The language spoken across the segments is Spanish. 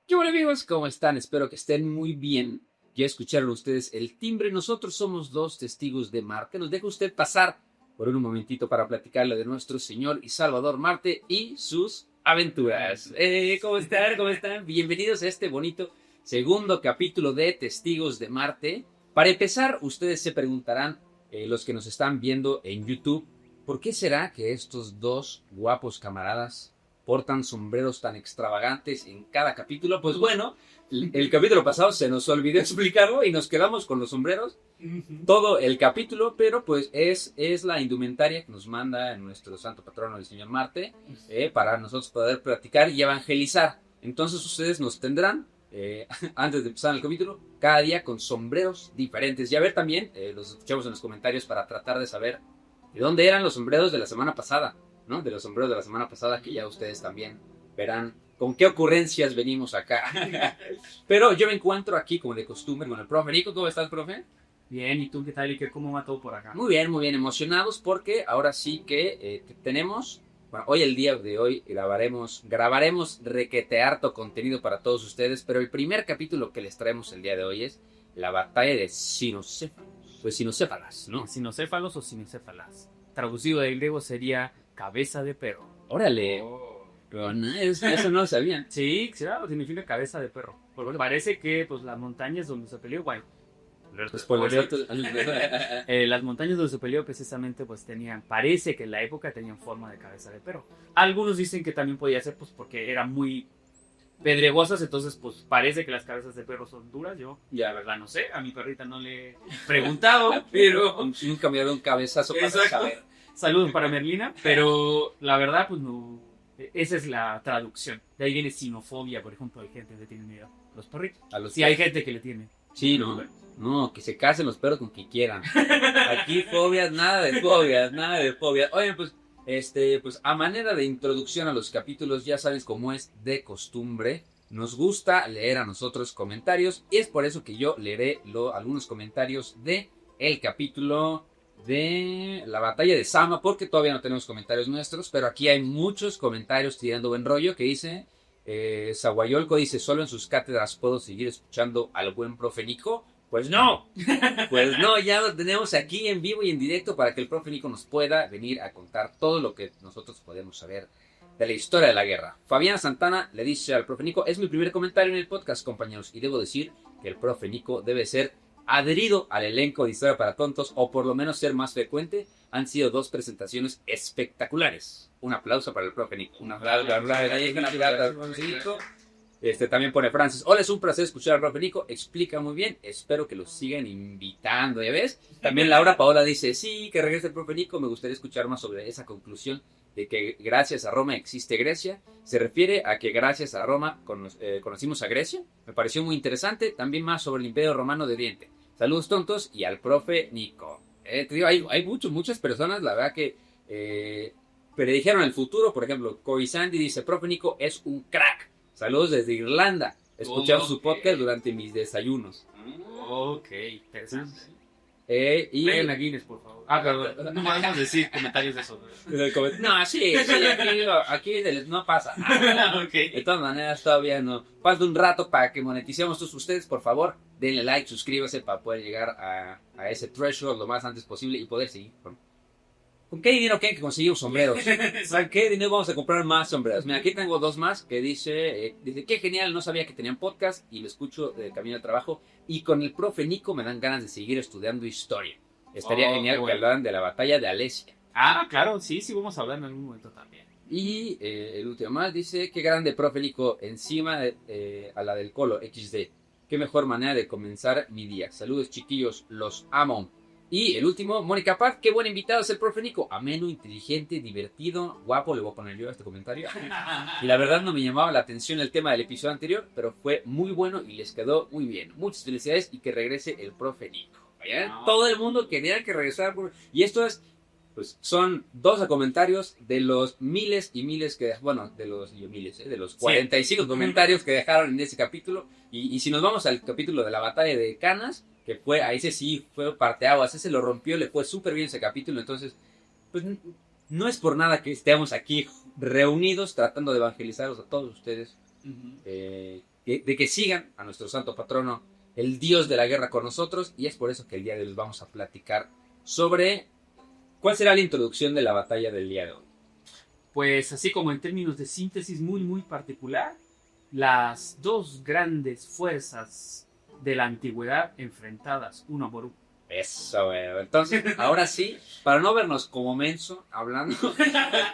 ¿Qué hola amigos? ¿Cómo están? Espero que estén muy bien. Ya escucharon ustedes el timbre. Nosotros somos dos testigos de Marte. Nos deja usted pasar por un momentito para platicarle de nuestro Señor y Salvador Marte y sus aventuras. ¿Cómo están? ¿Cómo están? Bienvenidos a este bonito segundo capítulo de Testigos de Marte. Para empezar, ustedes se preguntarán, los que nos están viendo en YouTube, ¿por qué será que estos dos guapos camaradas portan sombreros tan extravagantes en cada capítulo? Pues bueno, el capítulo pasado se nos olvidó explicarlo y nos quedamos con los sombreros todo el capítulo, pero pues es la indumentaria que nos manda nuestro santo patrono, el señor Marte, para nosotros poder practicar y evangelizar. Entonces ustedes nos tendrán, antes de empezar el capítulo, cada día con sombreros diferentes. Y a ver también, los escuchamos en los comentarios para tratar de saber de dónde eran los sombreros de la semana pasada, ¿no? De los sombreros de la semana pasada, que ya ustedes también verán con qué ocurrencias venimos acá. Pero yo me encuentro aquí, como de costumbre, con el profe Nico. ¿Cómo estás, profe? Bien, ¿y tú qué tal? ¿Y qué, cómo va todo por acá? Muy bien, emocionados porque ahora sí que tenemos, bueno, hoy el día de hoy grabaremos requete harto contenido para todos ustedes, pero el primer capítulo que les traemos el día de hoy es la batalla de Sinocéfalos, pues Sinocéfalas, ¿no? ¿Sinocéfalos o cinecéfalas? Traducido del griego sería cabeza de perro. Órale, Oh. pero no, eso no lo sabían. Sí, claro, significa cabeza de perro. Porque parece que pues las montañas donde se peleó, bueno, las montañas donde se peleó precisamente pues parece que en la época tenían forma de cabeza de perro. Algunos dicen que también podía ser pues porque eran muy pedregosas, entonces pues parece que las cabezas de perro son duras. Yo, la verdad, no sé, a mi perrita no le he preguntado, pero Nunca me había un cabezazo para saber. Saludos para Merlina, pero la verdad pues no, esa es la traducción. De ahí viene sinofobia, por ejemplo, hay gente que le tiene miedo a los perritos. Sí, hay gente que le tiene. Sí, no, que se casen los perros con quien quieran. Aquí fobias, nada de fobias, nada de fobias. Oye, pues, pues a manera de introducción a los capítulos, ya sabes cómo es de costumbre, nos gusta leer a nosotros comentarios y es por eso que yo leeré algunos comentarios de el capítulo de la batalla de Sama, porque todavía no tenemos comentarios nuestros, pero aquí hay muchos comentarios tirando buen rollo que dice, Zaguayolco dice, solo en sus cátedras puedo seguir escuchando al buen profe Nico. Pues no, ya lo tenemos aquí en vivo y en directo para que el profe Nico nos pueda venir a contar todo lo que nosotros podemos saber de la historia de la guerra. Fabián Santana le dice al profe Nico, es mi primer comentario en el podcast, compañeros, y debo decir que el profe Nico debe ser adherido al elenco de Historia para Tontos, o por lo menos ser más frecuente. Han sido 2 presentaciones espectaculares. Un aplauso para el profe Nico. Un aplauso para el profe Nico. También pone Francis, hola, es un placer escuchar a profe Nico, explica muy bien, espero que los sigan invitando, ¿ya ves? También Laura Paola dice, sí, que regrese el profe Nico, me gustaría escuchar más sobre esa conclusión de que gracias a Roma existe Grecia. ¿Se refiere a que gracias a Roma conocimos a Grecia? Me pareció muy interesante, también más sobre el Imperio Romano de Oriente. Saludos tontos y al profe Nico. Te digo, hay muchas personas, la verdad que predijeron el futuro. Por ejemplo, Cory Sandy dice, profe Nico es un crack. Saludos desde Irlanda. Escuchando su podcast durante mis desayunos. Ok, interesante. Y Traigan a Guinness, por favor. Perdón, no podemos decir comentarios de eso. no, sí, aquí no pasa nada. Okay. De todas maneras, todavía no. Falta un rato para que moneticemos todos ustedes. Por favor, denle like, suscríbase para poder llegar a ese threshold lo más antes posible y poder seguir. ¿Con qué dinero que conseguimos sombreros? ¿Con qué dinero vamos a comprar más sombreros? Mira, aquí tengo 2 más que dice, qué genial, no sabía que tenían podcast y lo escucho de camino al trabajo. Y con el profe Nico me dan ganas de seguir estudiando historia. Estaría genial que hablaran de la batalla de Alesia. Claro, sí, vamos a hablar en algún momento también. Y el último más dice, qué grande profe Nico, encima a la del Colo XD. Qué mejor manera de comenzar mi día. Saludos chiquillos, los amo. Y el último, Mónica Paz, qué buen invitado es el profe Nico. Ameno, inteligente, divertido, guapo, le voy a poner yo a este comentario. Y la verdad no me llamaba la atención el tema del episodio anterior, pero fue muy bueno y les quedó muy bien. Muchas felicidades y que regrese el profe Nico. Todo el mundo quería que regresara. Y esto es, pues son 12 comentarios de los miles y miles que, bueno, de los 45 comentarios que dejaron en ese capítulo. Y si nos vamos al capítulo de la batalla de Canas, que fue, a ese sí fue parteaguas, ese lo rompió, le fue súper bien ese capítulo. Entonces, pues no es por nada que estemos aquí reunidos tratando de evangelizarlos a todos ustedes. de que sigan a nuestro santo patrono, el dios de la guerra con nosotros, y es por eso que el día de hoy vamos a platicar sobre cuál será la introducción de la batalla del día de hoy. Pues así como en términos de síntesis muy particular, las dos grandes fuerzas de la antigüedad enfrentadas uno por uno. Eso, güey. Entonces, ahora sí, para no vernos como menso hablando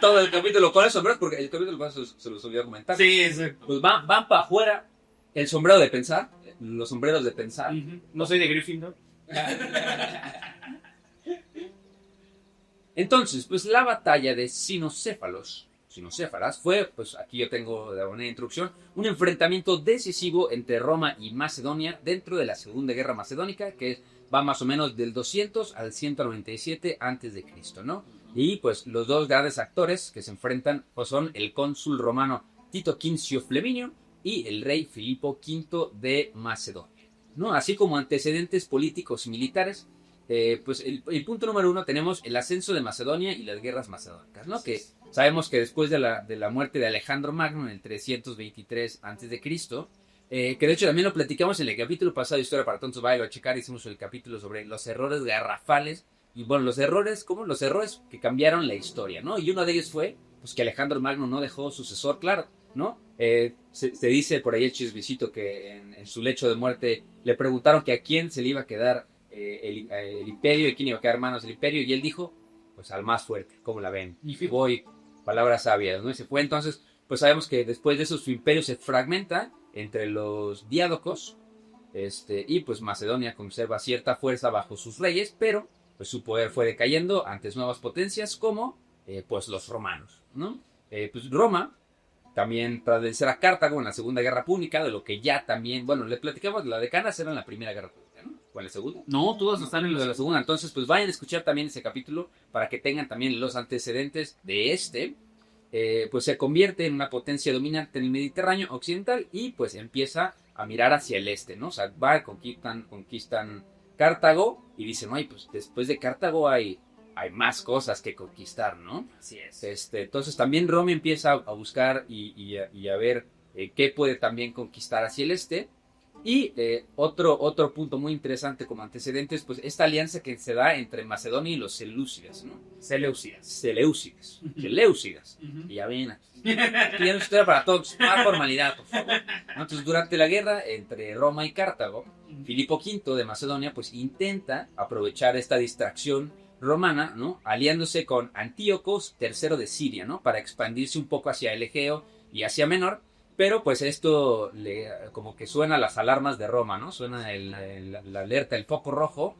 todo el capítulo con el sombrero, porque el capítulo pasado se los olvidó comentar. Sí, exacto. Pues van para afuera el sombrero de pensar, los sombreros de pensar. No soy de Gryffindor. Entonces, pues la batalla de Sinocéfalas fue, pues aquí yo tengo de una introducción, un enfrentamiento decisivo entre Roma y Macedonia dentro de la Segunda Guerra Macedónica, que va más o menos del 200 al 197 antes de Cristo, ¿no? Y pues los dos grandes actores que se enfrentan pues, son el cónsul romano Tito Quincio Fleminio y el rey Filipo V de Macedonia, ¿no? Así como antecedentes políticos y militares. Pues el punto número 1 tenemos el ascenso de Macedonia y las guerras macedónicas, ¿no? Que sabemos que después de la muerte de Alejandro Magno en el 323 a.C., que de hecho también lo platicamos en el capítulo pasado de Historia para Tontos, váyalo a checar, hicimos el capítulo sobre los errores garrafales, y bueno, los errores que cambiaron la historia, ¿no? Y uno de ellos fue, pues que Alejandro Magno no dejó sucesor, claro, ¿no? Se dice por ahí el chismecito que en su lecho de muerte le preguntaron que a quién se le iba a quedar el imperio, y quién iba a quedar manos del imperio, y él dijo, pues al más fuerte, ¿cómo la ven? Y voy, palabras sabias, ¿no? Y se fue. Entonces, pues sabemos que después de eso su imperio se fragmenta entre los diádocos, y pues Macedonia conserva cierta fuerza bajo sus reyes, pero pues su poder fue decayendo ante nuevas potencias como pues los romanos, ¿no? Pues Roma también tras vencer a Cartago en la Segunda Guerra Púnica, de lo que ya también, bueno, le platicamos, la de Canas era en la Primera Guerra Púnica, ¿no? ¿O en la Segunda? No, todas están en Lo de la Segunda. Entonces, pues vayan a escuchar también ese capítulo para que tengan también los antecedentes de pues se convierte en una potencia dominante en el Mediterráneo occidental y pues empieza a mirar hacia el este, ¿no? O sea, conquistan Cartago y dicen, ay, pues después de Cartago hay más cosas que conquistar, ¿no? Así es. Entonces también Roma empieza a buscar y a ver qué puede también conquistar hacia el este. Y otro punto muy interesante como antecedentes, pues esta alianza que se da entre Macedonia y los Seleucidas, ¿no? Seleucidas. Y ya ven, aquí ya no estoy para todos, más formalidad, por favor. Entonces, durante la guerra entre Roma y Cartago, Filipo V de Macedonia, pues intenta aprovechar esta distracción romana, ¿no? Aliándose con Antíocos III de Siria, ¿no? Para expandirse un poco hacia el Egeo y hacia Menor. Pero pues esto como que suena las alarmas de Roma, ¿no? Suena la alerta, el foco rojo.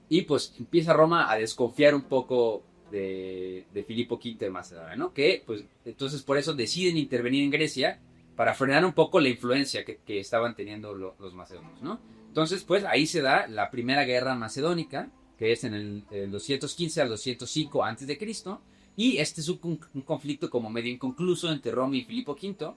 Y pues empieza Roma a desconfiar un poco de Filipo V de Macedonia, ¿no? Que pues entonces por eso deciden intervenir en Grecia para frenar un poco la influencia que estaban teniendo los macedonios, ¿no? Entonces pues ahí se da la primera guerra macedónica, que es en el 215 al 205 a.C., y este es un conflicto como medio inconcluso entre Roma y Filipo V,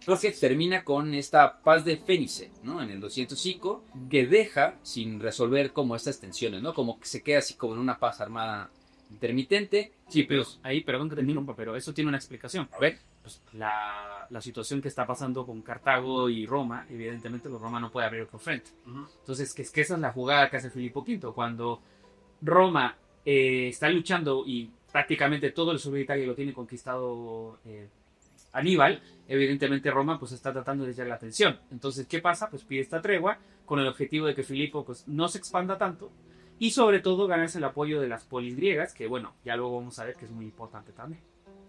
porque termina con esta paz de Fénice, ¿no? En el 205, que deja sin resolver como estas tensiones, ¿no? Como que se queda así como en una paz armada intermitente. Sí, pero ahí, perdón que te interrumpa, pero eso tiene una explicación. A ver. Pues la situación que está pasando con Cartago y Roma, evidentemente los Roma no puede abrir otro frente. Entonces, que esa es la jugada que hace Filipo V. Cuando Roma está luchando y prácticamente todo el sur de Italia lo tiene conquistado Aníbal, evidentemente Roma pues está tratando de desviar la atención. Entonces, ¿qué pasa? Pues pide esta tregua con el objetivo de que Filipo pues no se expanda tanto y sobre todo ganarse el apoyo de las polis griegas, que bueno, ya luego vamos a ver que es muy importante también.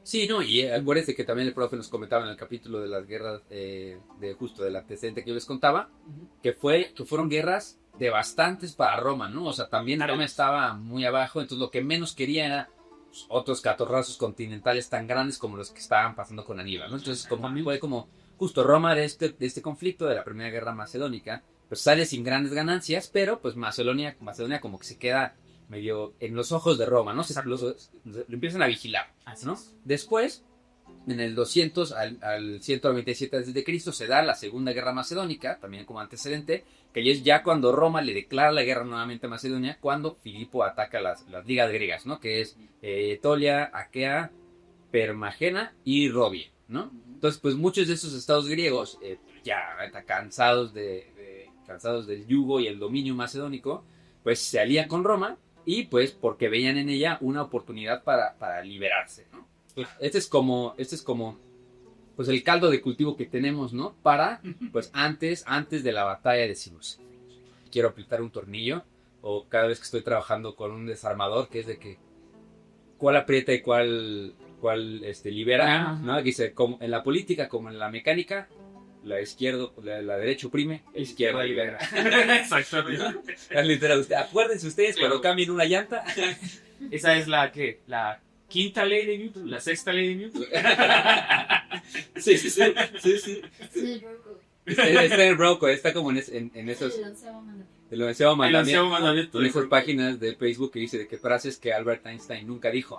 Sí, no, y acuérdense que también el profe nos comentaba en el capítulo de las guerras justo del antecedente que yo les contaba, que fueron guerras devastantes para Roma, ¿no? O sea, también Roma estaba muy abajo, entonces lo que menos quería era otros catorrazos continentales tan grandes como los que estaban pasando con Aníbal, ¿no? Entonces fue como justo Roma de este conflicto de la Primera Guerra Macedónica, pues sale sin grandes ganancias, pero pues Macedonia como que se queda medio en los ojos de Roma, ¿no? Lo empiezan a vigilar, ¿no? Después, en el 200 al 197 a.C. se da la Segunda Guerra Macedónica, también como antecedente, que es ya cuando Roma le declara la guerra nuevamente a Macedonia, cuando Filipo ataca las ligas griegas, ¿no? Que es Etolia, Aquea, Permagena y Robie, ¿no? Entonces, pues muchos de esos estados griegos, ya cansados cansados del yugo y el dominio macedónico, pues se alían con Roma y pues porque veían en ella una oportunidad para liberarse, ¿no? Pues, este es como pues el caldo de cultivo que tenemos, ¿no? Para, pues antes de la batalla decimos, quiero apretar un tornillo, o cada vez que estoy trabajando con un desarmador, que es de que cuál aprieta y cuál libera, ¿no? Aquí dice, como en la política como en la mecánica, la derecha oprime, la izquierda libera. Exactamente. Es literal, acuérdense ustedes cuando cambien una llanta. Esa es la quinta ley de Newton, la sexta ley de Newton. Sí. Sí, Broco. Está en Broco, está como en esos... El onceavo mandamiento. En esas páginas de Facebook que dice de que frases que Albert Einstein nunca dijo.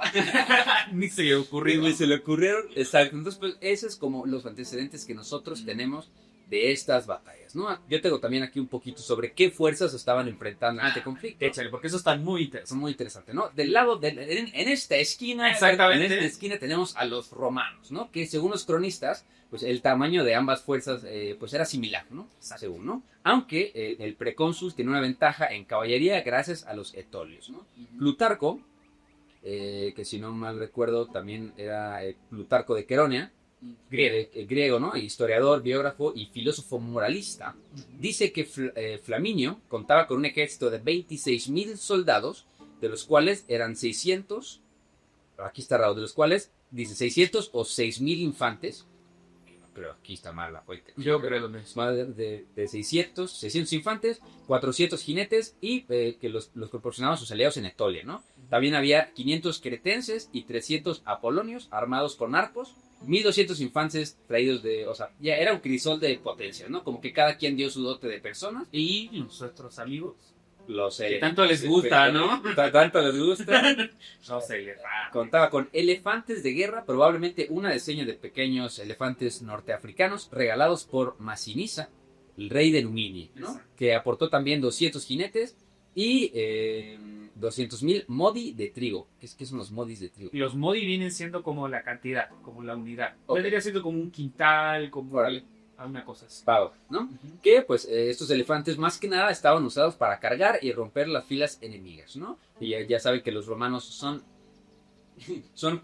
Ni se le ocurrió. Ni se le ocurrieron. Exacto. Entonces, pues, esos es como los antecedentes que nosotros tenemos de estas batallas, ¿no? Yo tengo también aquí un poquito sobre qué fuerzas estaban enfrentando este conflicto. Échale, porque eso está muy interesante. Es muy interesante, ¿no? Del lado, en esta esquina, exactamente, en esta esquina tenemos a los romanos, ¿no? Que según los cronistas, pues el tamaño de ambas fuerzas, pues era similar, ¿no? Según, ¿no? Aunque el precónsul tiene una ventaja en caballería gracias a los etolios, ¿no? Plutarco, que si no mal recuerdo también era Plutarco de Queronea, griego, ¿no? Historiador, biógrafo y filósofo moralista, dice que Flaminio contaba con un ejército de 26,000 soldados, de los cuales eran 600, aquí está raro, de los cuales dice 600 o 6,000 infantes. Pero aquí está mal la fuente. Yo creo lo mismo. De 600 infantes, 400 jinetes y que los proporcionaban sus aliados en Etolia, ¿no? También había 500 cretenses y 300 apolonios armados con arcos, 1,200 infantes traídos o sea, ya era un crisol de potencia, ¿no? Como que cada quien dio su dote de personas. Y nuestros amigos. Que tanto les gusta, ¿no? Tanto les gusta. No se les va. Contaba con elefantes de guerra, probablemente una decena de pequeños elefantes norteafricanos regalados por Masinisa, el rey de Numini, ¿no? Que aportó también 200 jinetes y 200,000 modi de trigo. ¿Qué son los modis de trigo? Y los modi vienen siendo como la cantidad, como la unidad. Okay. Vendría siendo como un quintal, como una cosa así. Pavo, ¿no? Que pues estos elefantes más que nada estaban usados para cargar y romper las filas enemigas, ¿no? Y ya saben que los romanos son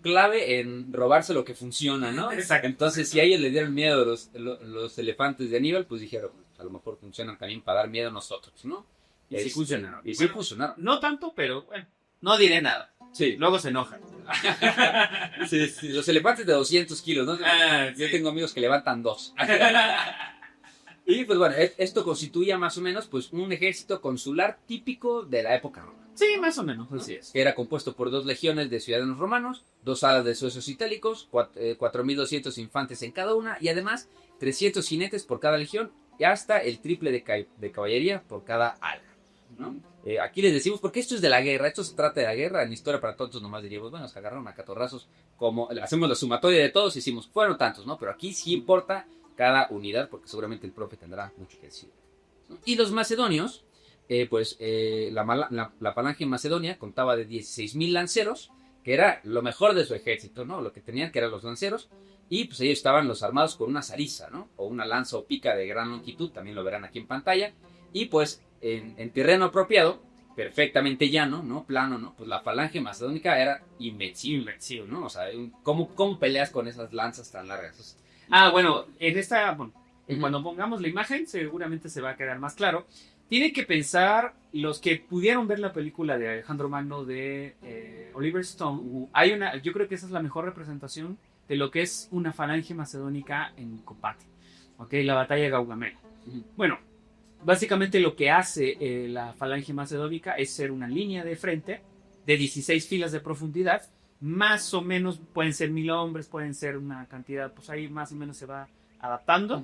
clave en robarse lo que funciona, ¿no? Exacto. Entonces, si a ellos le dieron miedo los elefantes de Aníbal, pues dijeron, a lo mejor funcionan también para dar miedo a nosotros, ¿no? Y sí funcionaron. Y sí funcionaron. No tanto, pero bueno, no diré nada. Sí. Luego se enojan. Sí, los elefantes de 200 kilos, ¿no? Yo tengo amigos que levantan 2. Y pues bueno, esto constituía más o menos pues un ejército consular típico de la época romana. Sí, más o menos, así es. Que era compuesto por 2 legiones de ciudadanos romanos, 2 alas de suecos itálicos, 4,200 infantes en cada una y además 300 jinetes por cada legión y hasta el triple de caballería por cada ala, ¿no? Aquí les decimos, porque esto es de la guerra, esto se trata de la guerra, en historia para tontos nomás diríamos, bueno, se agarraron a catorrazos, como hacemos la sumatoria de todos y decimos, fueron tantos, ¿no? Pero aquí sí importa cada unidad, porque seguramente el profe tendrá mucho que decir, ¿no? Y los macedonios, la falange macedonia contaba de 16,000 lanceros, que era lo mejor de su ejército, ¿no? Lo que tenían que eran los lanceros, y pues ellos estaban los armados con una zariza, ¿no? O una lanza o pica de gran longitud, también lo verán aquí en pantalla, y pues en terreno apropiado, perfectamente llano, ¿no? Plano, ¿no? Pues la falange macedónica era invencible, ¿no? O sea, ¿cómo peleas con esas lanzas tan largas? Bueno, cuando pongamos la imagen seguramente se va a quedar más claro. Tienen que pensar, los que pudieron ver la película de Alejandro Magno de Oliver Stone, yo creo que esa es la mejor representación de lo que es una falange macedónica en combate, ¿ok? La batalla de Gaugamela. Bueno, básicamente lo que hace la falange macedónica es ser una línea de frente de 16 filas de profundidad, más o menos pueden ser 1,000 hombres, pueden ser una cantidad, pues ahí más o menos se va adaptando.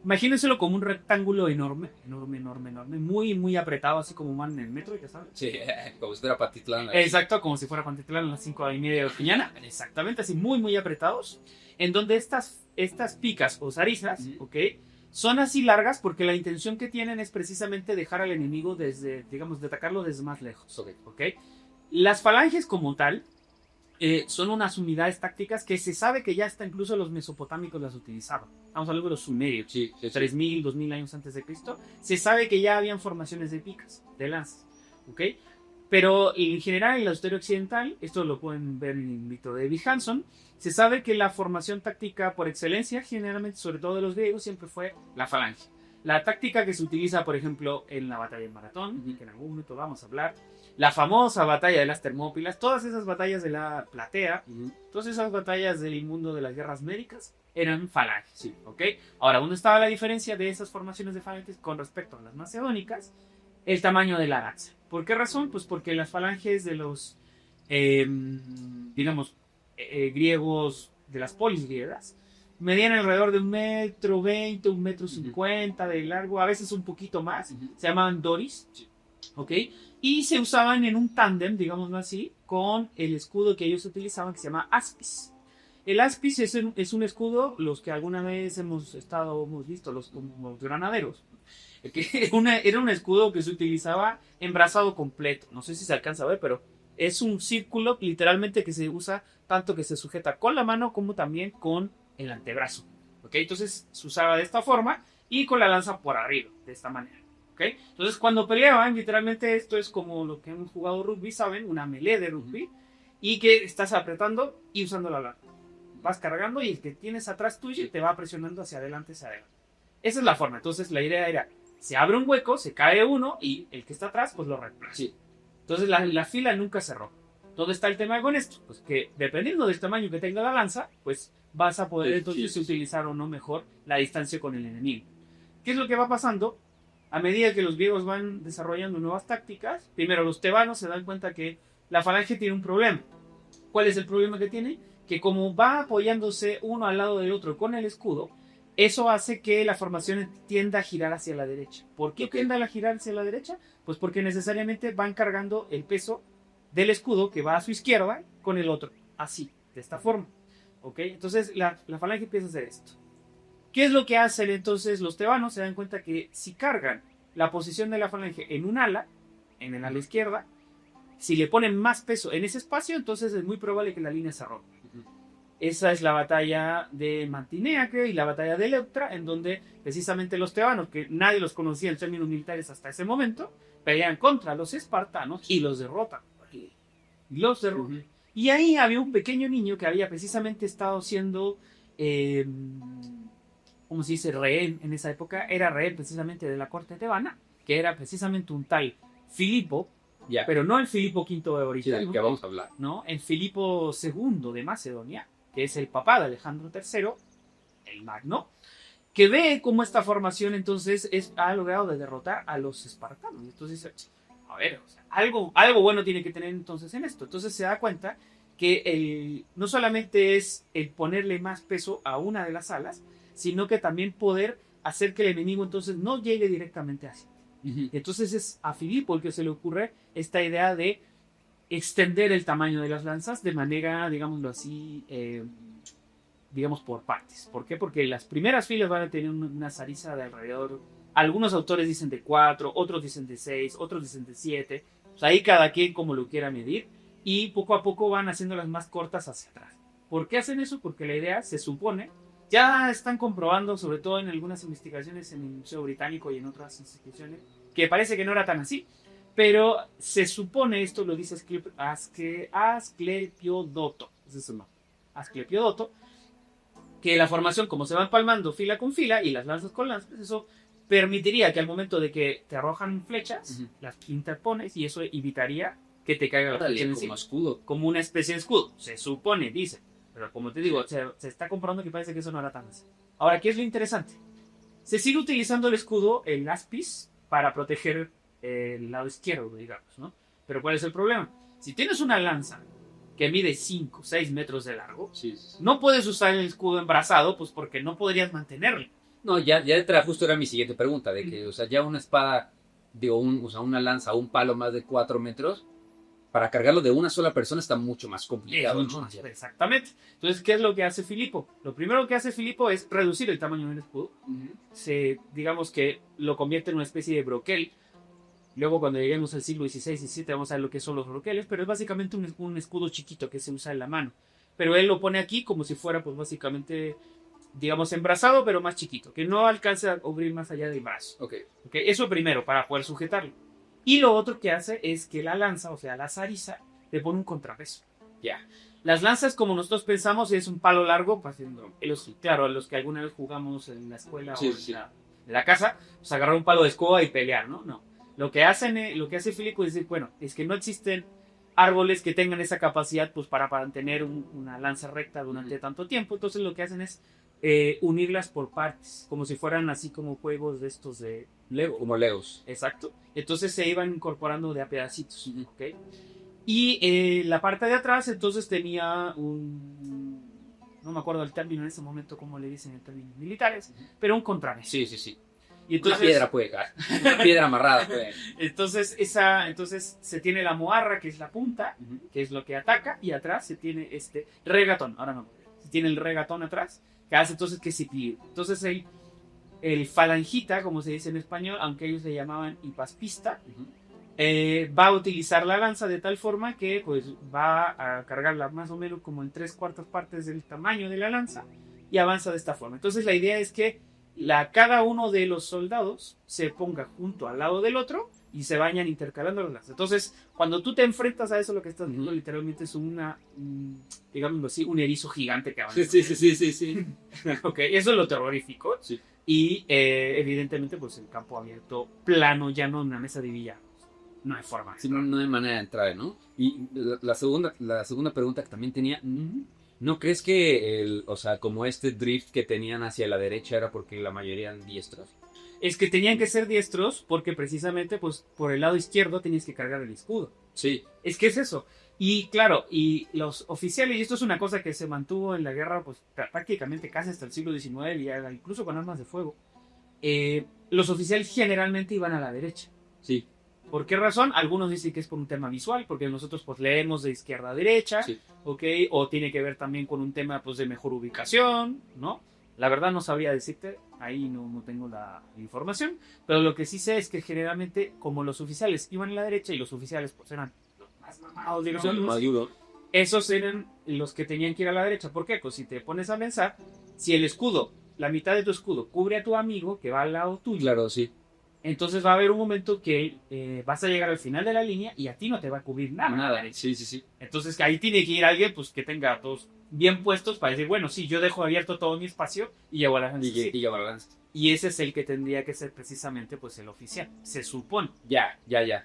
Imagínenselo como un rectángulo enorme, muy, muy apretado, así como van en el metro, ya sabes. Sí, como si fuera Pantitlán. Exacto, como si fuera Pantitlán a las 5:30 de la mañana. Exactamente, así muy, muy apretados. En donde estas picas o zarizas, ¿ok? Son así largas porque la intención que tienen es precisamente dejar al enemigo de atacarlo desde más lejos, ¿ok? Las falanges como tal, son unas unidades tácticas que se sabe que ya hasta incluso los mesopotámicos las utilizaban. Estamos hablando de los sumerios, Sí, 3000, 2000 años antes de Cristo. Se sabe que ya habían formaciones de picas, de lanzas, ¿ok? Pero en general en la historia occidental, esto lo pueden ver en el mito de David Hanson, se sabe que la formación táctica por excelencia, generalmente, sobre todo de los griegos, siempre fue la falange. La táctica que se utiliza, por ejemplo, en la batalla de Maratón, que en algún momento vamos a hablar, la famosa batalla de las Termópilas, todas esas batallas de la Platea, todas esas batallas del mundo de las guerras médicas, eran falanges, Sí. ¿ok? Ahora, ¿dónde estaba la diferencia de esas formaciones de falanges con respecto a las macedónicas? El tamaño de la lanza. ¿Por qué razón? Pues porque las falanges de los, griegos, de las polis griegas, medían alrededor de 1,20 m, 1,50 m de largo, a veces un poquito más. Se llamaban doris, Sí. ¿ok? Y se usaban en un tándem, digámoslo así, con el escudo que ellos utilizaban, que se llama aspis. El aspis es un escudo, los que alguna vez hemos visto, los granaderos. Era un escudo que se utilizaba en brazado completo. No sé si se alcanza a ver, pero es un círculo literalmente que se usa tanto que se sujeta con la mano como también con el antebrazo. ¿Ok? Entonces se usaba de esta forma y con la lanza por arriba, de esta manera. ¿Ok? Entonces cuando peleaban, literalmente esto es como lo que hemos jugado rugby, ¿saben? Una melee de rugby. Y que estás apretando y usando la lanza. Vas cargando y el que tienes atrás tuyo te va presionando hacia adelante, hacia adelante. Esa es la forma. Entonces la idea era, se abre un hueco, se cae uno y el que está atrás pues lo reemplaza. Sí. Entonces la fila nunca cerró. ¿Dónde está el tema con esto? Pues que dependiendo del tamaño que tenga la lanza, pues vas a poder entonces utilizar o no mejor la distancia con el enemigo. ¿Qué es lo que va pasando? A medida que los griegos van desarrollando nuevas tácticas, primero los tebanos se dan cuenta que la falange tiene un problema. ¿Cuál es el problema que tiene? Que como va apoyándose uno al lado del otro con el escudo, eso hace que la formación tienda a girar hacia la derecha. ¿Por qué tiende a girar hacia la derecha? Pues porque necesariamente van cargando el peso del escudo que va a su izquierda con el otro, así, de esta forma. ¿Ok? Entonces la falange empieza a hacer esto. ¿Qué es lo que hacen entonces los tebanos? Se dan cuenta que si cargan la posición de la falange en un ala, en el ala izquierda, si le ponen más peso en ese espacio, entonces es muy probable que la línea se rompa. Esa es la batalla de Mantinea, creo, y la batalla de Eleutra, en donde precisamente los tebanos, que nadie los conocía en términos militares hasta ese momento, pelean contra los espartanos y los derrotan. Y ahí había un pequeño niño que había precisamente estado siendo, ¿cómo se dice? Rehén en esa época. Era rehén precisamente de la corte tebana, que era precisamente un tal Filipo, pero no el Filipo V original, Sí, del que vamos a hablar. ¿no? El Filipo II de Macedonia, que es el papá de Alejandro III, el Magno, que ve cómo esta formación entonces ha logrado de derrotar a los espartanos. Entonces, a ver, o sea, algo bueno tiene que tener entonces en esto. Entonces se da cuenta que no solamente es el ponerle más peso a una de las alas, sino que también poder hacer que el enemigo entonces no llegue directamente hacia ti. Entonces es a Filipo el que se le ocurre esta idea de extender el tamaño de las lanzas de manera, digámoslo así, digamos por partes. ¿Por qué? Porque las primeras filas van a tener una zariza de alrededor, algunos autores dicen de 4, otros dicen de 6, otros dicen de 7, pues ahí cada quien como lo quiera medir, y poco a poco van haciéndolas más cortas hacia atrás. ¿Por qué hacen eso? Porque la idea, se supone, ya están comprobando, sobre todo en algunas investigaciones en el Museo Británico y en otras instituciones, que parece que no era tan así. Pero se supone, esto lo dice Asclepiodoto, ese es su nombre, Asclepiodoto, que la formación, como se va empalmando fila con fila y las lanzas con lanzas, eso permitiría que al momento de que te arrojan flechas, las interpones y eso evitaría que te caiga la flecha encima. Como escudo. Como una especie de escudo, se supone, dice. Pero como te digo, se está comprobando que parece que eso no era tan así. Ahora, ¿qué es lo interesante? Se sigue utilizando el escudo, el aspis, para proteger el lado izquierdo, digamos, ¿no? Pero ¿cuál es el problema? Si tienes una lanza que mide 5, 6 metros de largo, no puedes usar el escudo embrazado, pues porque no podrías mantenerlo. No, ya justo era mi siguiente pregunta, de que, o sea, ya una espada, o sea, una lanza, un palo más de 4 metros, para cargarlo de una sola persona está mucho más complicado. ¿No? Exactamente. Entonces, ¿qué es lo que hace Filipo? Lo primero que hace Filipo es reducir el tamaño del escudo. Digamos que lo convierte en una especie de broquel. Luego cuando lleguemos al siglo XVI y XVII vamos a ver lo que son los broqueles, pero es básicamente un escudo chiquito que se usa en la mano. Pero él lo pone aquí como si fuera pues básicamente, digamos, embrazado, pero más chiquito, que no alcanza a cubrir más allá del brazo. Ok. Eso primero, para poder sujetarlo. Y lo otro que hace es que la lanza, o sea, la zariza, le pone un contrapeso. Ya. Las lanzas, como nosotros pensamos, es un palo largo, claro, los que alguna vez jugamos en la escuela o en la casa, pues agarrar un palo de escoba y pelear, ¿no? No. Lo que hace Filipo es decir, bueno, es que no existen árboles que tengan esa capacidad pues para mantener una lanza recta durante tanto tiempo, entonces lo que hacen es unirlas por partes, como si fueran así como juegos de estos de Lego. Como Legos. Exacto. Entonces se iban incorporando de a pedacitos, ¿ok? Y la parte de atrás entonces tenía no me acuerdo el término en ese momento cómo le dicen en términos militares, pero un contrapeso. Sí. Y entonces, una piedra puede caer. Una piedra amarrada puede. Entonces se tiene la moarra, que es la punta, que es lo que ataca, y atrás se tiene este regatón. Ahora no, se tiene el regatón atrás, que hace entonces que se plie. Entonces el falangita, como se dice en español, aunque ellos le llamaban hipaspista, va a utilizar la lanza de tal forma que pues va a cargarla más o menos como en 3/4 partes del tamaño de la lanza y avanza de esta forma. Entonces la idea es que cada uno de los soldados se ponga junto al lado del otro y se vayan intercalando las lanzas. Entonces, cuando tú te enfrentas a eso, lo que estás viendo literalmente es digámoslo así, un erizo gigante que avanza. Sí. Ok, eso es lo terrorífico. Sí. Y evidentemente, pues el campo abierto, plano, llano, una mesa de billar. No hay forma. Sí, no hay manera de entrar, ¿no? Y la segunda pregunta que también tenía, ¿no crees que o sea, como este drift que tenían hacia la derecha era porque la mayoría eran diestros? Es que tenían que ser diestros porque precisamente pues por el lado izquierdo tenías que cargar el escudo. Sí. Es que es eso. Y claro, y los oficiales, y esto es una cosa que se mantuvo en la guerra pues prácticamente casi hasta el siglo XIX, y incluso con armas de fuego, los oficiales generalmente iban a la derecha. Sí. ¿Por qué razón? Algunos dicen que es por un tema visual, porque nosotros pues leemos de izquierda a derecha, Sí. ¿ok? O tiene que ver también con un tema pues de mejor ubicación, ¿no? La verdad no sabría decirte, ahí no tengo la información, pero lo que sí sé es que generalmente como los oficiales iban a la derecha y los oficiales pues eran los más mamados, digamos, esos eran los que tenían que ir a la derecha. ¿Por qué? Pues si te pones a pensar, si el escudo, la mitad de tu escudo cubre a tu amigo que va al lado tuyo, Claro, sí. entonces va a haber un momento que vas a llegar al final de la línea y a ti no te va a cubrir nada. Sí. Entonces ahí tiene que ir alguien pues que tenga todos bien puestos para decir, bueno, sí, yo dejo abierto todo mi espacio y llevo a la lanza. Y ese es el que tendría que ser precisamente pues el oficial, se supone. Ya.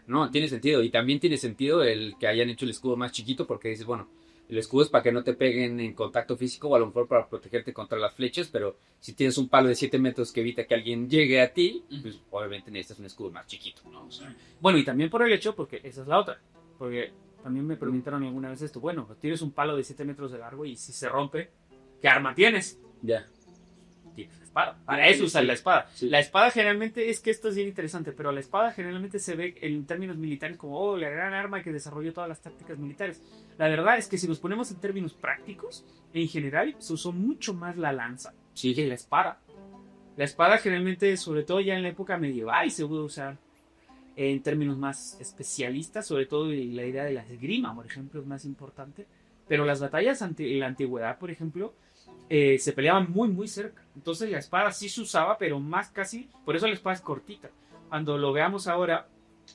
No, tiene sentido. Y también tiene sentido el que hayan hecho el escudo más chiquito porque dices, bueno, el escudo es para que no te peguen en contacto físico o a lo mejor para protegerte contra las flechas, pero si tienes un palo de 7 metros que evita que alguien llegue a ti, pues obviamente necesitas un escudo más chiquito, ¿no? O sea, bueno, y también por el hecho, porque esa es la otra, porque también me preguntaron alguna vez esto, bueno, tienes un palo de 7 metros de largo y si se rompe, ¿qué arma tienes? ya. Tienes la espada. Para eso usas la espada. Sí. La espada generalmente, es que esto es bien interesante, pero la espada generalmente se ve en términos militares como, la gran arma que desarrolló todas las tácticas militares. La verdad es que si nos ponemos en términos prácticos, en general se usó mucho más la lanza que la espada. La espada generalmente, sobre todo ya en la época medieval, se pudo usar en términos más especialistas, sobre todo la idea de la esgrima, por ejemplo, es más importante. Pero las batallas en la antigüedad, por ejemplo, se peleaban muy muy cerca, entonces la espada sí se usaba, pero más casi, por eso la espada es cortita. Cuando lo veamos ahora,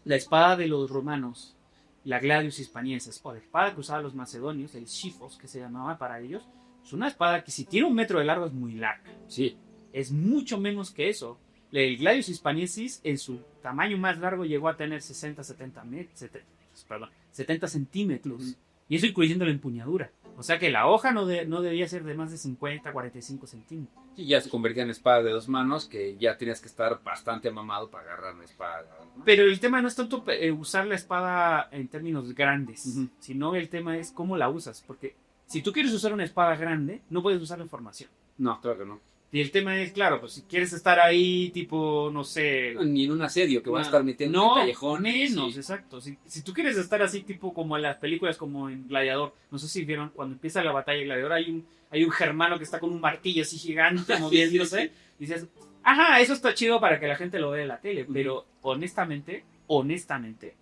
la espada de los romanos, la gladius hispaniensis, o la espada que usaban los macedonios, el schiphos que se llamaba para ellos, es una espada que si tiene 1 metro de largo es muy larga, Sí. es mucho menos que eso. El gladius hispaniensis en su tamaño más largo llegó a tener 70 centímetros, y eso incluyendo la empuñadura. O sea que la hoja no debía ser de más de 50, 45 centímetros. Y ya se convertía en espada de 2 manos, que ya tenías que estar bastante amamado para agarrar la espada, ¿no? Pero el tema no es tanto usar la espada en términos grandes, sino el tema es cómo la usas. Porque si tú quieres usar una espada grande, no puedes usarla en formación. No, claro que no. Y el tema es, claro, pues si quieres estar ahí, tipo, no sé... Ni en un asedio que vas a estar metiendo en no, callejones. menos, Sí. exacto. Si tú quieres estar así, tipo como en las películas como en Gladiador, no sé si vieron, cuando empieza la batalla de Gladiador hay un germano que está con un martillo así gigante moviéndose. Y dices, ajá, eso está chido para que la gente lo vea en la tele, pero honestamente, honestamente,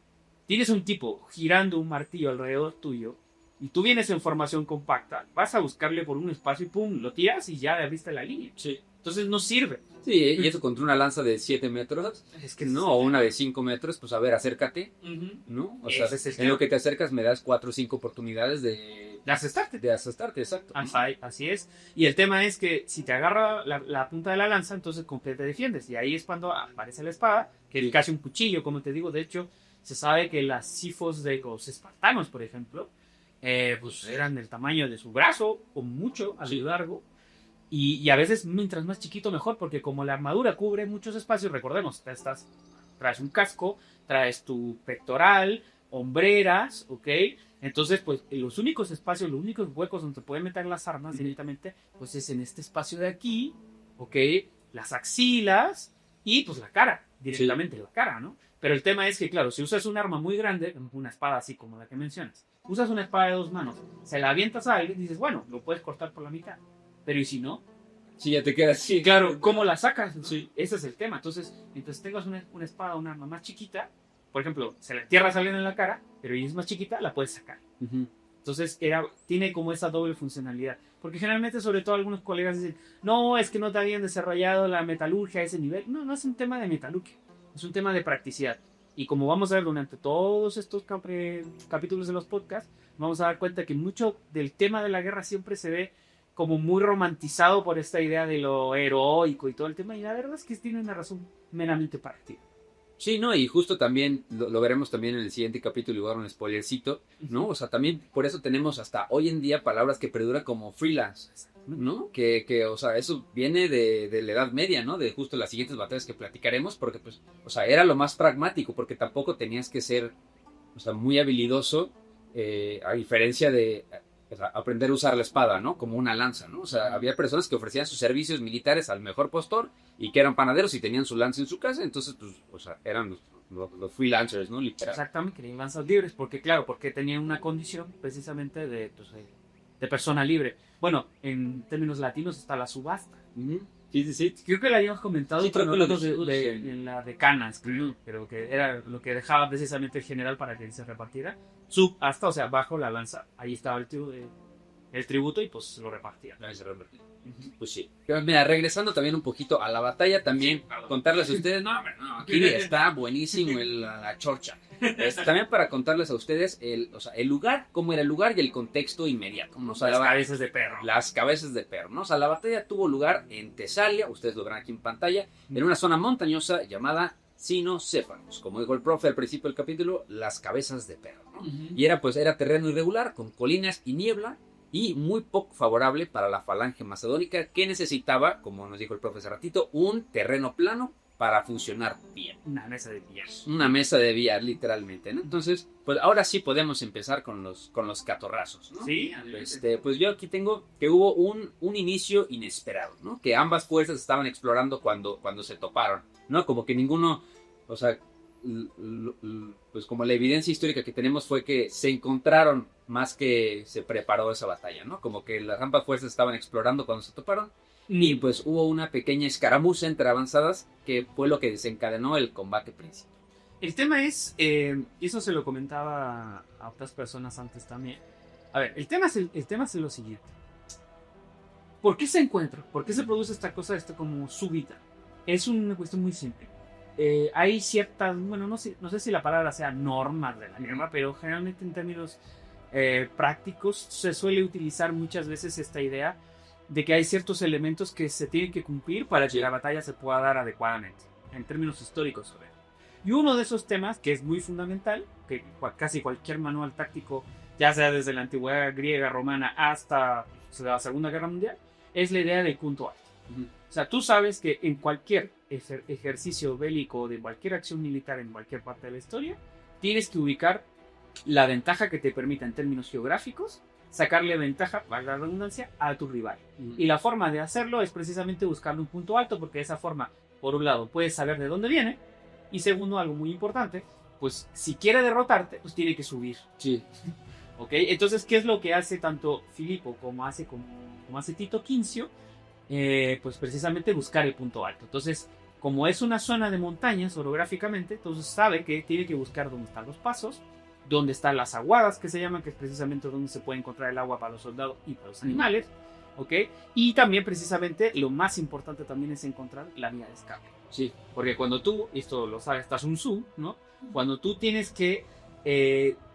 tienes un tipo girando un martillo alrededor tuyo y tú vienes en formación compacta, vas a buscarle por un espacio y pum, lo tiras y ya abriste la línea. Sí. Entonces no sirve. Sí, y eso contra una lanza de 7 metros, Es que no, o una de 5 metros, pues a ver, acércate, Ujú. ¿no? O sea, Ese es el en tema. lo que te acercas me das 4 o 5 oportunidades de De asestarte, exacto. Así es. Y el tema es que si te agarra la punta de la lanza, entonces con qué te defiendes. Y ahí es cuando aparece la espada, que es casi un cuchillo, como te digo. De hecho, se sabe que las sifos de los espartanos, por ejemplo, pues eran del tamaño de su brazo o mucho a lo largo. Y a veces mientras más chiquito mejor, porque como la armadura cubre muchos espacios, recordemos, traes un casco, traes tu pectoral, hombreras, ¿ok? Entonces, pues los únicos espacios, los únicos huecos donde se pueden meter las armas directamente, pues es en este espacio de aquí, ¿ok? Las axilas y pues la cara, directamente la cara, ¿no? Pero el tema es que, claro, si usas un arma muy grande, una espada así como la que mencionas, usas una espada de 2 manos, se la avientas a alguien y dices, bueno, lo puedes cortar por la mitad. Pero ¿y si no? Sí, ya te quedas así. Claro, ¿cómo la sacas? Sí. Ese es el tema. Entonces, mientras tengas una espada, un arma más chiquita, por ejemplo, se la entierras a alguien en la cara, pero ella es más chiquita, la puedes sacar. Ujú. Entonces, tiene como esa doble funcionalidad. Porque generalmente, sobre todo, algunos colegas dicen, no, es que no te habían desarrollado la metalurgia a ese nivel. No, no es un tema de metalurgia, es un tema de practicidad. Y como vamos a ver durante todos estos capítulos de los podcasts, vamos a dar cuenta que mucho del tema de la guerra siempre se ve como muy romantizado por esta idea de lo heroico y todo el tema, y la verdad es que tiene una razón meramente práctica. Sí, ¿no? Y justo también, lo veremos también en el siguiente capítulo, igual un spoilercito, ¿no? O sea, también por eso tenemos hasta hoy en día palabras que perduran como freelance, ¿no? Que o sea, eso viene de la Edad Media, ¿no? De justo las siguientes batallas que platicaremos, porque pues, o sea, era lo más pragmático, porque tampoco tenías que ser, o sea, muy habilidoso, a diferencia de... O sea, aprender a usar la espada, ¿no? Como una lanza, ¿no? O sea, había personas que ofrecían sus servicios militares al mejor postor y que eran panaderos y tenían su lanza en su casa, entonces, pues, o sea, eran los freelancers, ¿no? Literal. Exactamente, querían lanzas libres, porque claro, porque tenían una condición precisamente de persona libre. Bueno, en términos latinos está la subasta. Uh-huh. Sí, sí, sí. Creo que la habíamos comentado Sí, creo que en la de Canas, creo que era lo que dejaba precisamente el general para que se repartiera. Subasta, o sea, bajo la lanza, ahí estaba el tributo y pues lo repartía. Ahí se repartía. Pues sí. Pero mira, regresando también un poquito a la batalla, también contarles a ustedes, no, aquí está buenísimo la chorcha. También para contarles a ustedes o sea, el lugar, cómo era el lugar y el contexto inmediato, ¿no? O sea, Las cabezas de perro. Las cabezas de perro, ¿no? O sea, la batalla tuvo lugar en Tesalia, ustedes lo verán aquí en pantalla, en una zona montañosa llamada Cinoséfanos. Como dijo el profe al principio del capítulo, las cabezas de perro, ¿no? Y era terreno irregular, con colinas y niebla, y muy poco favorable para la falange macedónica, que necesitaba, como nos dijo el profe hace ratito, un terreno plano para funcionar bien. Una mesa de billar. Una mesa de billar, literalmente, ¿no? Entonces, pues ahora sí podemos empezar con los catorrazos, ¿no? Sí. Pues yo aquí tengo que hubo un inicio inesperado, ¿no? Que ambas fuerzas estaban explorando cuando se toparon, ¿no? Como que ninguno, o sea, pues como la evidencia histórica que tenemos fue que se encontraron más que se preparó esa batalla, ¿no? Como que las ambas fuerzas estaban explorando cuando se toparon y pues hubo una pequeña escaramuza entre avanzadas que fue lo que desencadenó el combate principal. El tema es, y eso se lo comentaba a otras personas antes también. A ver, el tema es lo siguiente. ¿Por qué se encuentra? ¿Por qué se produce esta cosa como súbita? Es una cuestión muy simple. Hay ciertas, bueno, no sé si la palabra sea normas de la guerra, pero generalmente en términos prácticos se suele utilizar muchas veces esta idea de que hay ciertos elementos que se tienen que cumplir para que la batalla se pueda dar adecuadamente, en términos históricos sobre eso. Y uno de esos temas, que es muy fundamental, que casi cualquier manual táctico, ya sea desde la antigüedad griega, romana, hasta la Segunda Guerra Mundial, es la idea del punto alto. O sea, tú sabes que en cualquier ejercicio bélico, de cualquier acción militar en cualquier parte de la historia, tienes que ubicar la ventaja que te permita en términos geográficos sacarle ventaja, valga la redundancia, a tu rival. Y la forma de hacerlo es precisamente buscarle un punto alto, porque de esa forma, por un lado, puedes saber de dónde viene, y segundo, algo muy importante, pues si quiere derrotarte, pues tiene que subir. Sí. ¿Ok? Entonces, ¿qué es lo que hace tanto Filipo como hace Tito Quincio? Pues precisamente buscar el punto alto. Entonces, como es una zona de montañas orográficamente, entonces sabe que tiene que buscar dónde están los pasos, dónde están las aguadas, que se llaman, que es precisamente donde se puede encontrar el agua para los soldados y para los animales, ¿ok? Y también precisamente lo más importante también es encontrar la vía de escape. Sí. Porque cuando tú, esto lo sabe hasta Sun Tzu, ¿no? Cuando tú tienes que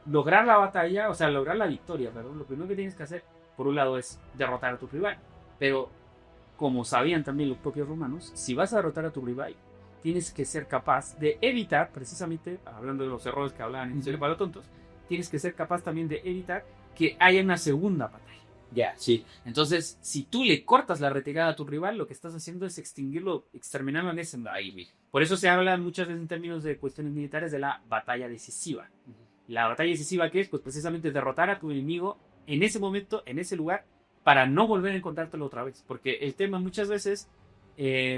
lograr la batalla, o sea, lograr la victoria, perdón, lo primero que tienes que hacer, por un lado, es derrotar a tu rival. Pero, como sabían también los propios romanos, si vas a derrotar a tu rival, tienes que ser capaz de evitar, precisamente, hablando de los errores que hablaban en Historia para los Tontos, tienes que ser capaz también de evitar que haya una segunda batalla. Ya, sí. Entonces, si tú le cortas la retirada a tu rival, lo que estás haciendo es extinguirlo, exterminarlo en ese ahí. Por eso se habla muchas veces en términos de cuestiones militares de la batalla decisiva. La batalla decisiva, ¿qué es? Pues precisamente derrotar a tu enemigo en ese momento, en ese lugar, para no volver a encontrártelo otra vez. Porque el tema muchas veces,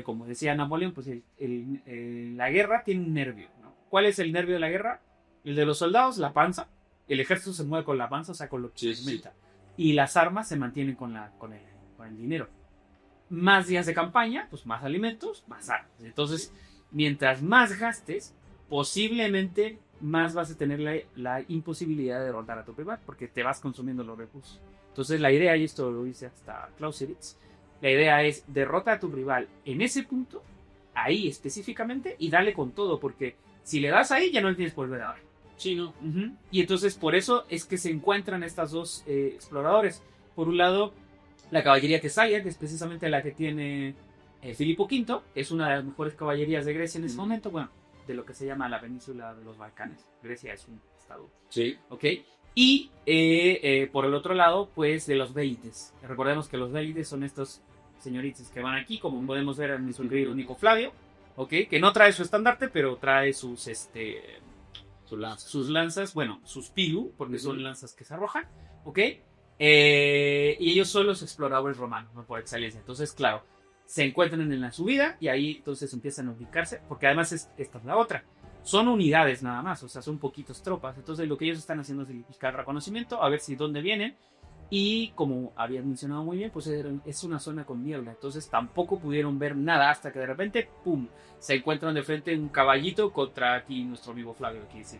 como decía Napoleón, pues la guerra tiene un nervio, ¿no? ¿Cuál es el nervio de la guerra? El de los soldados, la panza. El ejército se mueve con la panza, o sea, con lo que se alimenta. Y las armas se mantienen con el dinero. Más días de campaña, pues más alimentos, más armas. Entonces, mientras más gastes, posiblemente más vas a tener la imposibilidad de derrotar a tu rival, porque te vas consumiendo los recursos. Entonces la idea, y esto lo dice hasta Clausewitz, la idea es derrota a tu rival en ese punto, ahí específicamente, y dale con todo, porque si le das ahí ya no le tienes que volver a dar. Sí, ¿no? Y entonces por eso es que se encuentran estas dos exploradores. Por un lado, la caballería Tesalia, que es precisamente la que tiene Filipo V, es una de las mejores caballerías de Grecia en ese momento, bueno, de lo que se llama la península de los Balcanes. Grecia es un estado. Sí. ¿Ok? Y por el otro lado, pues de los Veites. Recordemos que los Veites son estos señoritos que van aquí, como podemos ver en nuestro querido Nico Flavio, ¿ok? Que no trae su estandarte, pero trae sus lanzas, bueno, sus pilu, porque son lanzas que se arrojan, ¿ok? Y ellos son los exploradores romanos, ¿no? Por excelencia. Entonces, claro, se encuentran en la subida y ahí entonces empiezan a ubicarse, porque además esta es la otra. Son unidades nada más, o sea, son poquitos tropas. Entonces lo que ellos están haciendo es buscar reconocimiento, a ver si dónde vienen. Y como habías mencionado muy bien, pues es una zona con niebla. Entonces tampoco pudieron ver nada hasta que de repente, ¡pum!, se encuentran de frente un caballito contra aquí nuestro amigo Flavio, que dice,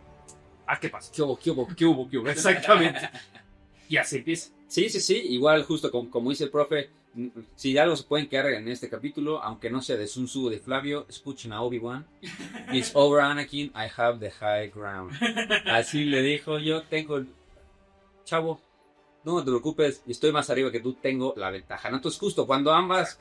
¿qué pasa? ¿Qué hubo? ¿Qué hubo? Exactamente. Y así empieza. Sí, igual justo como dice el profe, si algo se pueden quedar en este capítulo, aunque no sea de Sun Tzu o de Flavio, escuchen a Obi-Wan. It's over, Anakin, I have the high ground. Así le dijo, yo tengo el... Chavo, no te preocupes, estoy más arriba que tú, tengo la ventaja, ¿no? Entonces justo cuando ambas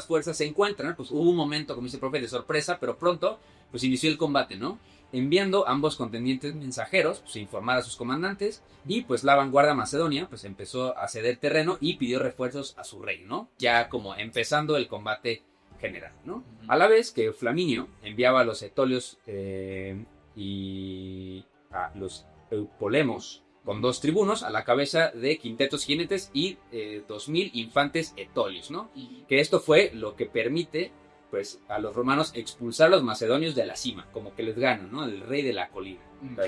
fuerzas se encuentran, pues hubo un momento, como dice el profe, de sorpresa, pero pronto pues inició el combate, ¿no? Enviando ambos contendientes mensajeros, pues, a informar a sus comandantes, y pues la vanguardia macedonia pues empezó a ceder terreno y pidió refuerzos a su rey, ¿no? Ya como empezando el combate general, ¿no? A la vez que Flaminio enviaba a los etolios y a los eupolemos con 2 tribunos a la cabeza de quintetos jinetes y 2000 infantes etolios, ¿no? Que esto fue lo que permite pues a los romanos expulsar a los macedonios de la cima, como que les ganan, ¿no? El rey de la colina.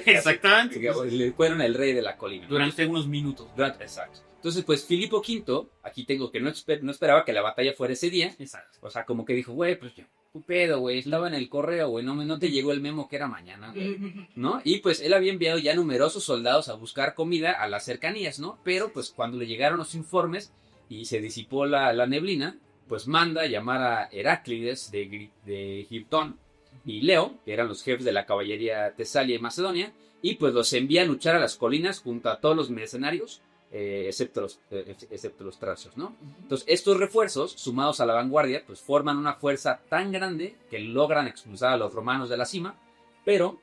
Exactamente. Le fueron el rey de la colina, ¿no? Durante unos minutos. Exacto. Entonces, pues Filipo V, aquí tengo que no esperaba que la batalla fuera ese día. Exacto. O sea, como que dijo, güey, pues yo, ¿qué pedo, güey? Estaba en el correo, güey, no te llegó el memo que era mañana, güey, ¿no? Y pues él había enviado ya numerosos soldados a buscar comida a las cercanías, ¿no? Pero pues cuando le llegaron los informes y se disipó la neblina, pues manda a llamar a Heráclides de Girtón y Leo, que eran los jefes de la caballería Tesalia y Macedonia, y pues los envía a luchar a las colinas junto a todos los mercenarios, excepto los tracios, ¿no? Entonces estos refuerzos, sumados a la vanguardia, pues forman una fuerza tan grande que logran expulsar a los romanos de la cima, pero,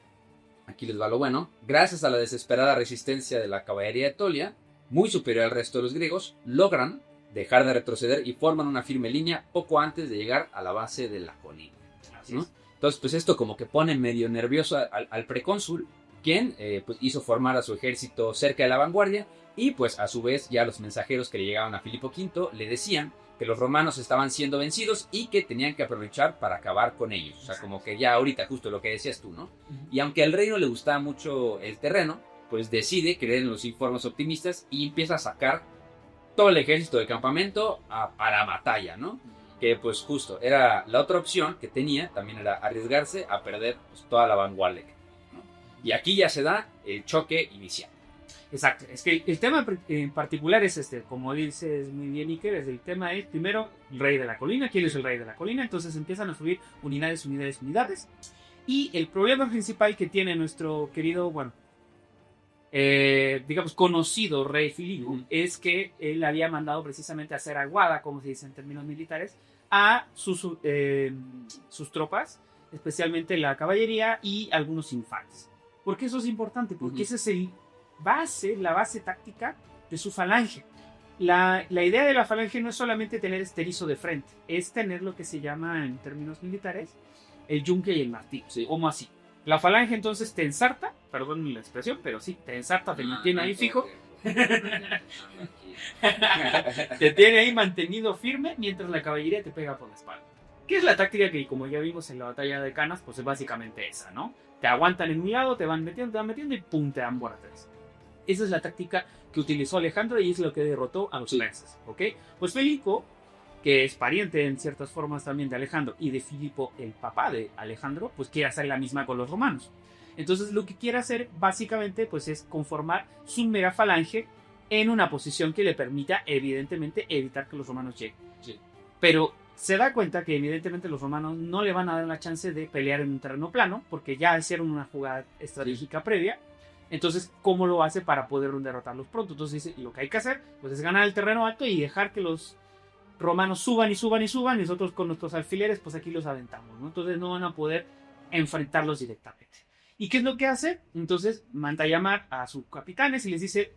aquí les va lo bueno, gracias a la desesperada resistencia de la caballería etolia, muy superior al resto de los griegos, logran dejar de retroceder y forman una firme línea poco antes de llegar a la base de la colina, ¿no? Entonces, pues esto como que pone medio nervioso al precónsul, quien pues hizo formar a su ejército cerca de la vanguardia, y pues a su vez ya los mensajeros que le llegaban a Filipo V le decían que los romanos estaban siendo vencidos y que tenían que aprovechar para acabar con ellos. O sea, como que ya ahorita justo lo que decías tú, ¿no? Y aunque al rey no le gustaba mucho el terreno, pues decide creer en los informes optimistas y empieza a sacar todo el ejército del campamento para batalla, ¿no? que pues justo era la otra opción que tenía, también era arriesgarse a perder pues, toda la vanguardia, ¿no? Y aquí ya se da el choque inicial. Exacto, es que el tema en particular es como dices muy bien Iker, el tema es primero el rey de la colina. ¿Quién es el rey de la colina? Entonces empiezan a subir unidades, y el problema principal que tiene nuestro querido, bueno, digamos conocido rey Filipo, es que él había mandado precisamente a hacer aguada, como se dice en términos militares, a sus tropas, especialmente la caballería y algunos infantes. ¿Por qué eso es importante? Porque ese es la base táctica de su falange. La idea de la falange no es solamente tener este erizo de frente, es tener lo que se llama en términos militares el yunque y el martillo. Sí. ¿Cómo así? La falange entonces te ensarta, perdón la expresión, pero sí, te ensarta, te mantiene ahí fijo. Te tiene ahí mantenido firme mientras la caballería te pega por la espalda. ¿Qué es la táctica que, como ya vimos en la batalla de Canas, pues es básicamente esa, ¿no? Te aguantan en un lado, te van metiendo y pum, te dan por atrás. Esa es la táctica que utilizó Alejandro y es lo que derrotó a los persas, ¿ok? Pues Filipo, que es pariente en ciertas formas también de Alejandro y de Filipo, el papá de Alejandro, pues quiere hacer la misma con los romanos. Entonces lo que quiere hacer básicamente pues es conformar su mega falange en una posición que le permita evidentemente evitar que los romanos lleguen. Sí. Pero se da cuenta que evidentemente los romanos no le van a dar la chance de pelear en un terreno plano porque ya hicieron una jugada estratégica previa. Entonces, ¿cómo lo hace para poder derrotarlos pronto? Entonces dice, lo que hay que hacer pues es ganar el terreno alto y dejar que los romanos suban y nosotros con nuestros alfileres pues aquí los aventamos, ¿no? Entonces no van a poder enfrentarlos directamente. ¿Y qué es lo que hace? Entonces manda a llamar a sus capitanes y les dice,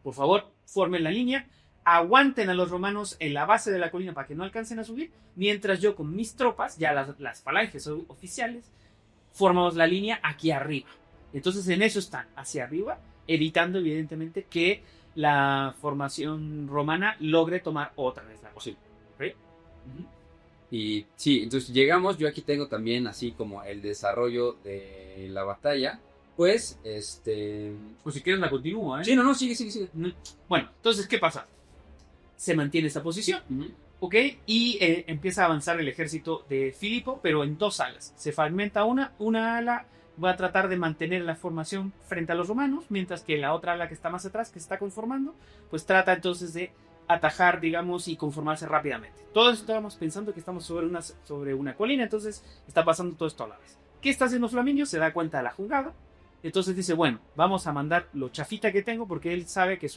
por favor, formen la línea, aguanten a los romanos en la base de la colina para que no alcancen a subir, mientras yo con mis tropas, ya las falanges oficiales, formamos la línea aquí arriba. Entonces en eso están, hacia arriba, evitando evidentemente que la formación romana logre tomar otra vez la posible. ¿Sí? Y sí, entonces llegamos, yo aquí tengo también así como el desarrollo de la batalla, pues Pues si quieres la continúo, ¿eh? Sí, no, sigue. Bueno, entonces, ¿qué pasa? Se mantiene esta posición, ¿ok? Y empieza a avanzar el ejército de Filipo, pero en dos alas. Se fragmenta una ala, va a tratar de mantener la formación frente a los romanos, mientras que la otra ala que está más atrás, que se está conformando, pues trata entonces de atajar, digamos, y conformarse rápidamente. Todos estábamos pensando que estamos sobre una colina, entonces está pasando todo esto a la vez. ¿Qué está haciendo Flaminio? Se da cuenta de la jugada, entonces dice, bueno, vamos a mandar lo chafita que tengo, porque él sabe que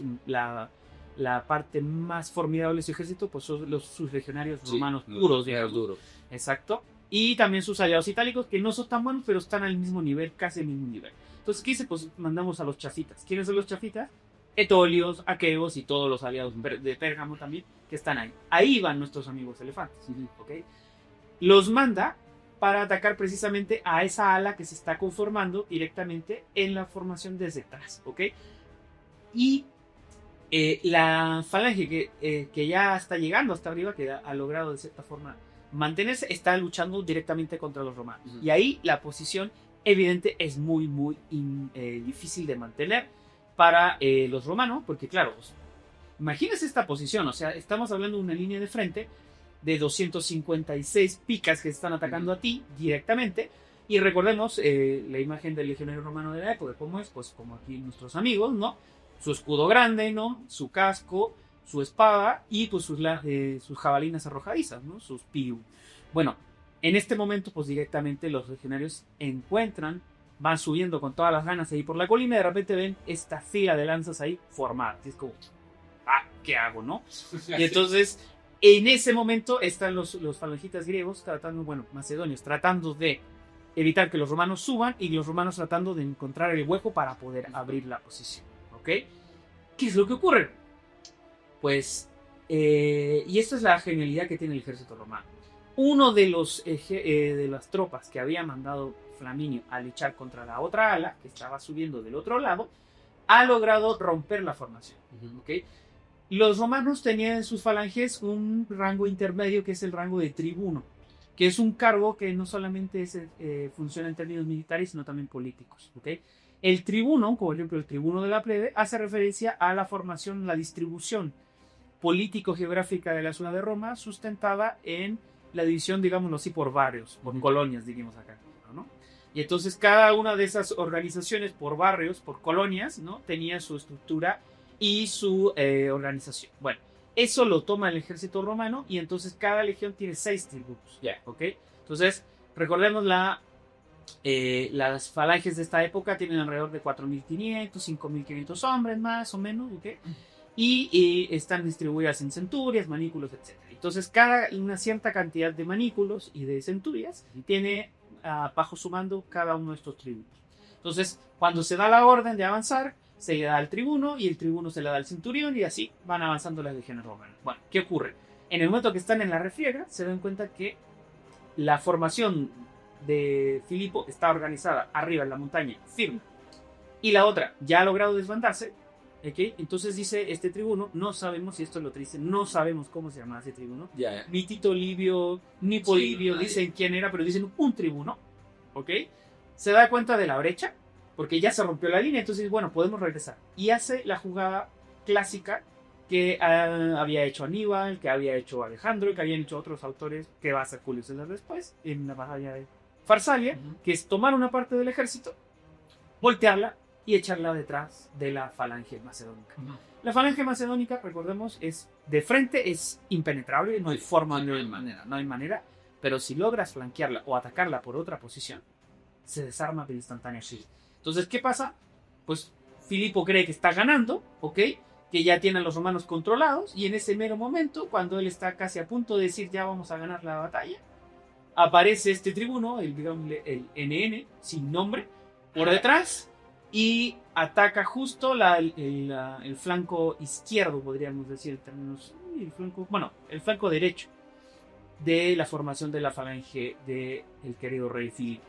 la parte más formidable de su ejército, pues son sus legionarios romanos puros, digamos. Duros. Exacto. Y también sus aliados itálicos, que no son tan buenos, pero están al mismo nivel, casi al mismo nivel. Entonces, ¿qué dice? Pues mandamos a los chafitas. ¿Quiénes son los chafitas? Etolios, aqueos y todos los aliados de Pérgamo también, que están ahí. Ahí van nuestros amigos elefantes. ¿Okay? Los manda para atacar precisamente a esa ala que se está conformando directamente en la formación desde atrás. ¿Okay? Y la falange que ya está llegando hasta arriba, que ha logrado de cierta forma mantenerse, está luchando directamente contra los romanos. Y ahí la posición evidente es muy difícil de mantener para los romanos, porque claro, imagínense esta posición, o sea, estamos hablando de una línea de frente de 256 picas que están atacando a ti directamente, y recordemos la imagen del legionario romano de la época, ¿cómo es? Pues como aquí nuestros amigos, ¿no? Su escudo grande, ¿no? Su casco, su espada y pues sus jabalinas arrojadizas, ¿no? Sus piu. Bueno, en este momento pues directamente los legionarios van subiendo con todas las ganas ahí por la colina y de repente ven esta fila de lanzas ahí formada. Y es como, ¿qué hago, no? Y entonces, en ese momento están los falangistas griegos macedonios, tratando de evitar que los romanos suban y los romanos tratando de encontrar el hueco para poder abrir la posición. ¿Ok? ¿Qué es lo que ocurre? Pues, y esta es la genialidad que tiene el ejército romano. Uno de las tropas que había mandado Flaminio a luchar contra la otra ala, que estaba subiendo del otro lado, ha logrado romper la formación. ¿Okay? Los romanos tenían en sus falanges un rango intermedio que es el rango de tribuno, que es un cargo que no solamente funciona en términos militares, sino también políticos. ¿Okay? El tribuno, como por ejemplo el tribuno de la plebe, hace referencia a la formación, la distribución político-geográfica de la ciudad de Roma, sustentada en la división, digámoslo así, por barrios, por colonias, digamos acá, ¿no? Y entonces cada una de esas organizaciones por barrios, por colonias, ¿no? Tenía su estructura y su organización. Bueno, eso lo toma el ejército romano y entonces cada legión tiene 6 tributos. ¿Ok? Entonces, recordemos las falanges de esta época tienen alrededor de 4.500, 5.500 hombres más o menos, ¿ok? Y están distribuidas en centurias, manículos, etc. Entonces, una cierta cantidad de manículos y de centurias tiene bajo su mando cada uno de estos tributos. Entonces, cuando se da la orden de avanzar, se le da al tribuno y el tribuno se le da al centurión y así van avanzando las legiones romanas. Bueno, ¿qué ocurre? En el momento que están en la refriega, se dan cuenta que la formación de Filipo está organizada arriba en la montaña, firme, y la otra ya ha logrado desbandarse. ¿Okay? Entonces dice este tribuno, no sabemos, si esto es lo triste, no sabemos cómo se llama ese tribuno, ni Tito Livio, ni Polibio, dicen quién era, pero dicen un tribuno, ¿ok? Se da cuenta de la brecha, porque ya se rompió la línea, entonces bueno, podemos regresar, y hace la jugada clásica que había hecho Aníbal, que había hecho Alejandro, que habían hecho otros autores, que va a hacer Julio César después, en la batalla de Farsalia, que es tomar una parte del ejército, voltearla, y echarla detrás de la falange macedónica. La falange macedónica, recordemos, es de frente, es impenetrable, no hay forma, no hay manera, pero si logras flanquearla o atacarla por otra posición, se desarma instantáneamente. Entonces, ¿qué pasa? Pues Filipo cree que está ganando, ¿ok? Que ya tienen los romanos controlados, y en ese mero momento, cuando él está casi a punto de decir ya vamos a ganar la batalla, aparece este tribuno, el NN, sin nombre, por detrás, y ataca justo el flanco izquierdo, podríamos decir, en términos, el flanco derecho de la formación de la falange del querido rey Filipo.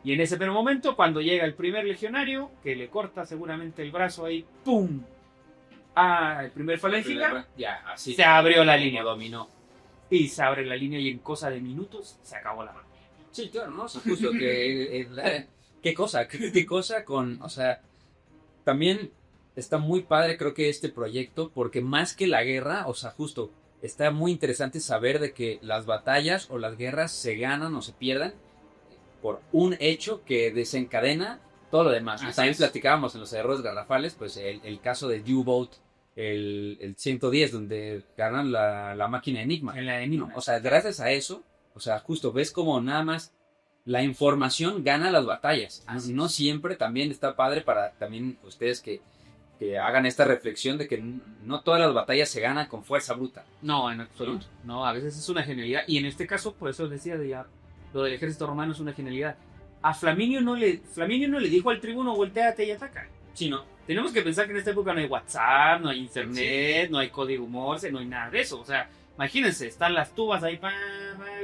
Y en ese primer momento, cuando llega el primer legionario, que le corta seguramente el brazo ahí, ¡pum! El primer falangista, así se abrió la línea. Dominó. Y se abre la línea y en cosa de minutos se acabó la batalla. Sí, claro, ¿no? O sea, justo que... ¿Qué cosa con, o sea, también está muy padre creo que este proyecto, porque más que la guerra, o sea, justo, está muy interesante saber de que las batallas o las guerras se ganan o se pierden por un hecho que desencadena todo lo demás. También platicábamos en los errores garrafales, pues el caso de U-Boat, el 110, donde ganan la máquina Enigma. En la Enigma. O sea, gracias a eso, o sea, justo ves como nada más la información gana las batallas. Así no siempre también está padre para también ustedes que hagan esta reflexión de que no todas las batallas se ganan con fuerza bruta. No, en absoluto. No, a veces es una genialidad. Y en este caso, por eso decía, lo del ejército romano es una genialidad. A Flaminio no le dijo al tribuno, volteate y ataca. Sí, no. Tenemos que pensar que en esta época no hay WhatsApp, no hay internet, no hay código Morse, no hay nada de eso. O sea, imagínense, están las tubas ahí,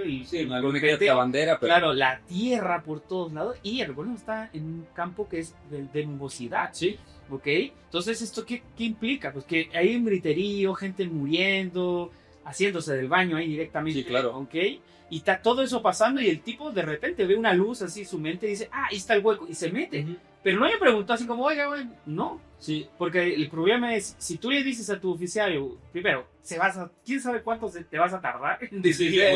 y no hay la bandera, pero... Claro, la tierra por todos lados, y el gobierno está en un campo que es de nubosidad. Sí. ¿Ok? Entonces, ¿esto qué implica? Pues que hay un griterío, gente muriendo, haciéndose del baño ahí directamente. Sí, claro. ¿Ok? Y está todo eso pasando y el tipo de repente ve una luz así, su mente dice, ahí está el hueco, y se mete. Pero no le preguntó así como, oiga, güey, no. Sí. Porque el problema es, si tú le dices a tu oficial, primero, ¿quién sabe cuánto te vas a tardar en decirle,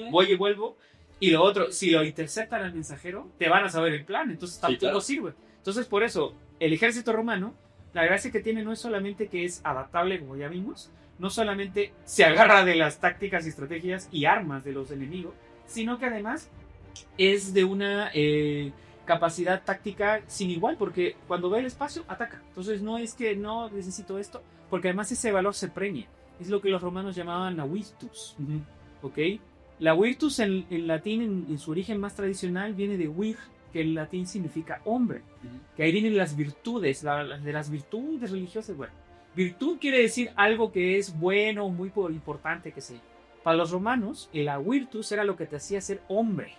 voy y vuelvo? Y lo otro, si lo interceptan al mensajero, te van a saber el plan, entonces tampoco sirve. Entonces, por eso, el ejército romano, la gracia que tiene no es solamente que es adaptable, como ya vimos, no solamente se agarra de las tácticas y estrategias y armas de los enemigos, sino que además es de una capacidad táctica sin igual, porque cuando ve el espacio, ataca. Entonces no es que no necesito esto, porque además ese valor se premia. Es lo que los romanos llamaban la virtus. ¿Ok? La virtus en latín, en su origen más tradicional, viene de vir, que en latín significa hombre. Que ahí vienen las virtudes, de las virtudes religiosas. Bueno, virtud quiere decir algo que es bueno, muy importante, que sé. Para los romanos, la virtus era lo que te hacía ser hombre.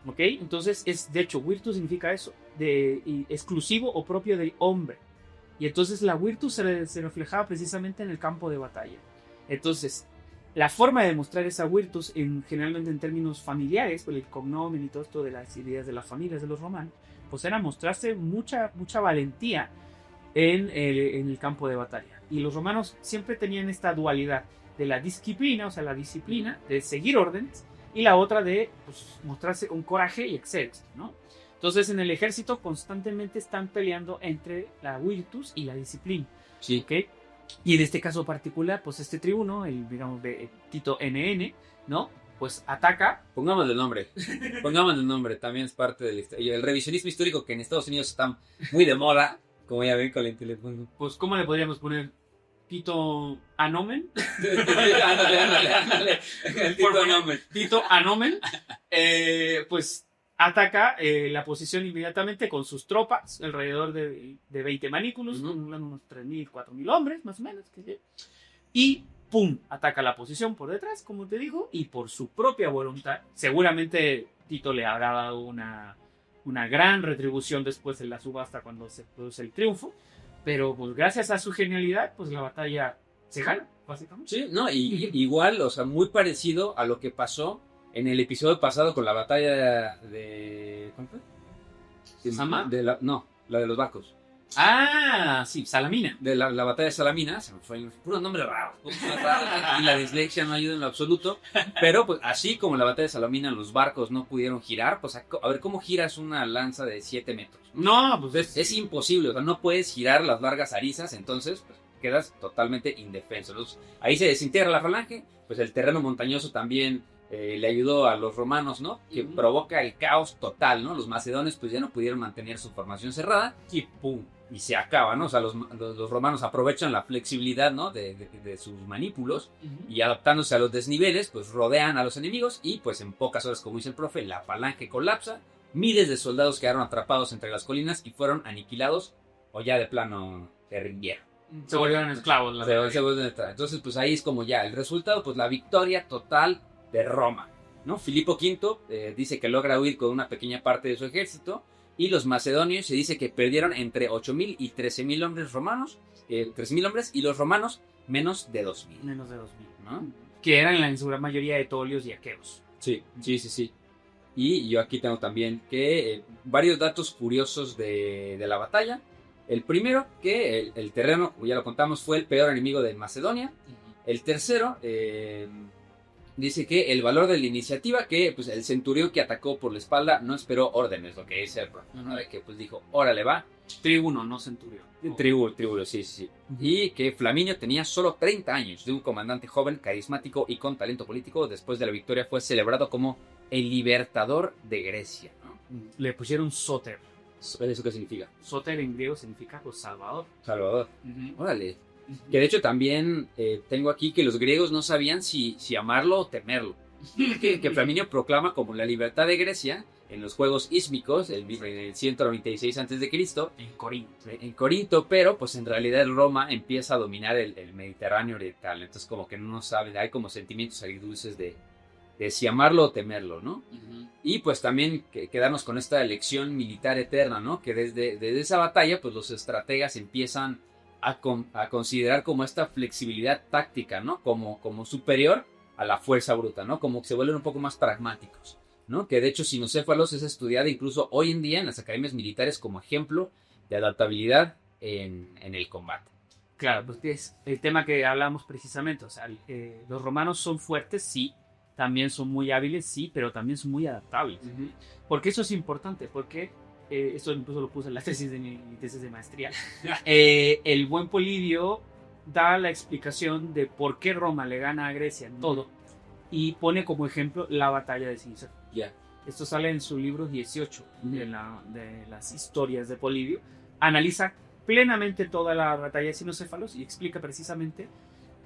¿Ok? Entonces, de hecho, virtus significa eso, exclusivo o propio del hombre. Y entonces la virtus se reflejaba precisamente en el campo de batalla. Entonces, la forma de demostrar esa virtus, generalmente en términos familiares, por el cognomen y todo esto de las ideas de las familias de los romanos, pues era mostrarse mucha valentía en el campo de batalla. Y los romanos siempre tenían esta dualidad de la disciplina, o sea, la disciplina de seguir órdenes, y la otra de pues, mostrarse con coraje y excelsior, ¿no? Entonces en el ejército constantemente están peleando entre la virtus y la disciplina. Sí. ¿Ok? Y en este caso particular, pues este tribuno, el digamos de Tito NN, ¿no? Pues ataca. Pongamos el nombre. También es parte del el revisionismo histórico que en Estados Unidos está muy de moda, como ya ven con la intelectual. Pues, ¿cómo le podríamos poner? Tito Anomen. Ándale. El Tito Anomen. Tito Anomen, pues ataca la posición inmediatamente con sus tropas, alrededor de 20 manículos, con unos 3.000, 4.000 hombres, más o menos. Y ¡pum! Ataca la posición por detrás, como te digo, y por su propia voluntad. Seguramente Tito le habrá dado una gran retribución después en la subasta cuando se produce el triunfo. Pero pues gracias a su genialidad, pues la batalla se gana, básicamente. Sí, no, y igual, o sea, muy parecido a lo que pasó en el episodio pasado con la batalla de... ¿Cuál fue? ¿Sama? No, la de los barcos. Ah, sí, Salamina. De la batalla de Salamina, se me fue puro nombre raro. Y la dislexia no ayuda en lo absoluto. Pero pues así como en la batalla de Salamina los barcos no pudieron girar, pues a ver cómo giras una lanza de 7 metros. No, pues Es imposible, o sea, no puedes girar las largas arisas, entonces pues, quedas totalmente indefenso. Entonces, ahí se desintegra la falange, pues el terreno montañoso también le ayudó a los romanos, ¿no? Que provoca el caos total, ¿no? Los macedones pues ya no pudieron mantener su formación cerrada y ¡pum! Y se acaba, ¿no? O sea, los romanos aprovechan la flexibilidad, ¿no? De sus manípulos y adaptándose a los desniveles, pues rodean a los enemigos y pues en pocas horas, como dice el profe, la falange colapsa. Miles de soldados quedaron atrapados entre las colinas y fueron aniquilados o ya de plano se rindieron. se volvieron esclavos. Entonces, pues ahí es como ya el resultado, pues la victoria total de Roma, ¿no? Filipo V dice que logra huir con una pequeña parte de su ejército y los macedonios se dice que perdieron entre 8.000 y 13.000 hombres romanos, 13.000 hombres y los romanos menos de 2.000. Menos de 2.000, ¿no? Que eran en su gran mayoría etolios y aqueos. Sí. Y yo aquí tengo también que varios datos curiosos de la batalla. El primero, que el terreno, como ya lo contamos, fue el peor enemigo de Macedonia. El tercero, dice que el valor de la iniciativa, que pues el centurión que atacó por la espalda no esperó órdenes, lo que dice el profe, ¿no? De que pues dijo, órale va. Tribuno, no centurión. Tribuno, sí. Y que Flaminio tenía solo 30 años, de un comandante joven, carismático y con talento político. Después de la victoria fue celebrado como el libertador de Grecia, ¿no? Le pusieron Soter. ¿Eso qué significa? Soter en griego significa pues, salvador. Salvador. Órale. Que de hecho también tengo aquí que los griegos no sabían si amarlo o temerlo. que Flaminio proclama como la libertad de Grecia en los Juegos Ísmicos en el 196 a.C. En Corinto, pero pues en realidad Roma empieza a dominar el Mediterráneo oriental. Entonces como que no saben, hay como sentimientos agridulces de si amarlo o temerlo, ¿no? Y pues también quedarnos con esta lección militar eterna, ¿no? Que desde esa batalla pues los estrategas empiezan a considerar como esta flexibilidad táctica, ¿no? Como superior a la fuerza bruta, ¿no? Como que se vuelven un poco más pragmáticos, ¿no? Que de hecho Sinocéfalos es estudiada incluso hoy en día en las academias militares como ejemplo de adaptabilidad en el combate. Claro, pues es el tema que hablamos precisamente, o sea, los romanos son fuertes, sí, también son muy hábiles, sí, pero también son muy adaptables. Porque eso es importante, porque esto incluso lo puse en la tesis de mi tesis de maestría. El buen Polibio da la explicación de por qué Roma le gana a Grecia en todo y pone como ejemplo la batalla de Sincéfalos. Esto sale en su libro 18 de las historias de Polibio. Analiza plenamente toda la batalla de Sinocéfalos y explica precisamente,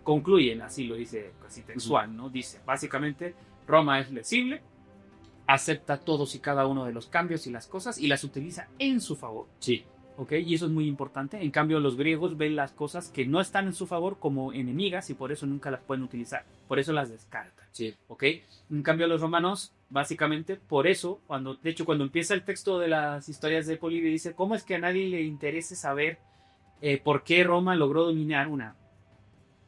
concluyen, así lo dice casi textual, ¿no? Dice, básicamente, Roma es flexible, acepta todos y cada uno de los cambios y las cosas y las utiliza en su favor. Sí. ¿Ok? Y eso es muy importante. En cambio, los griegos ven las cosas que no están en su favor como enemigas y por eso nunca las pueden utilizar. Por eso las descartan. Sí. ¿Ok? En cambio, los romanos, básicamente, por eso, de hecho, cuando empieza el texto de las historias de Polibio, dice, ¿cómo es que a nadie le interese saber por qué Roma logró dominar una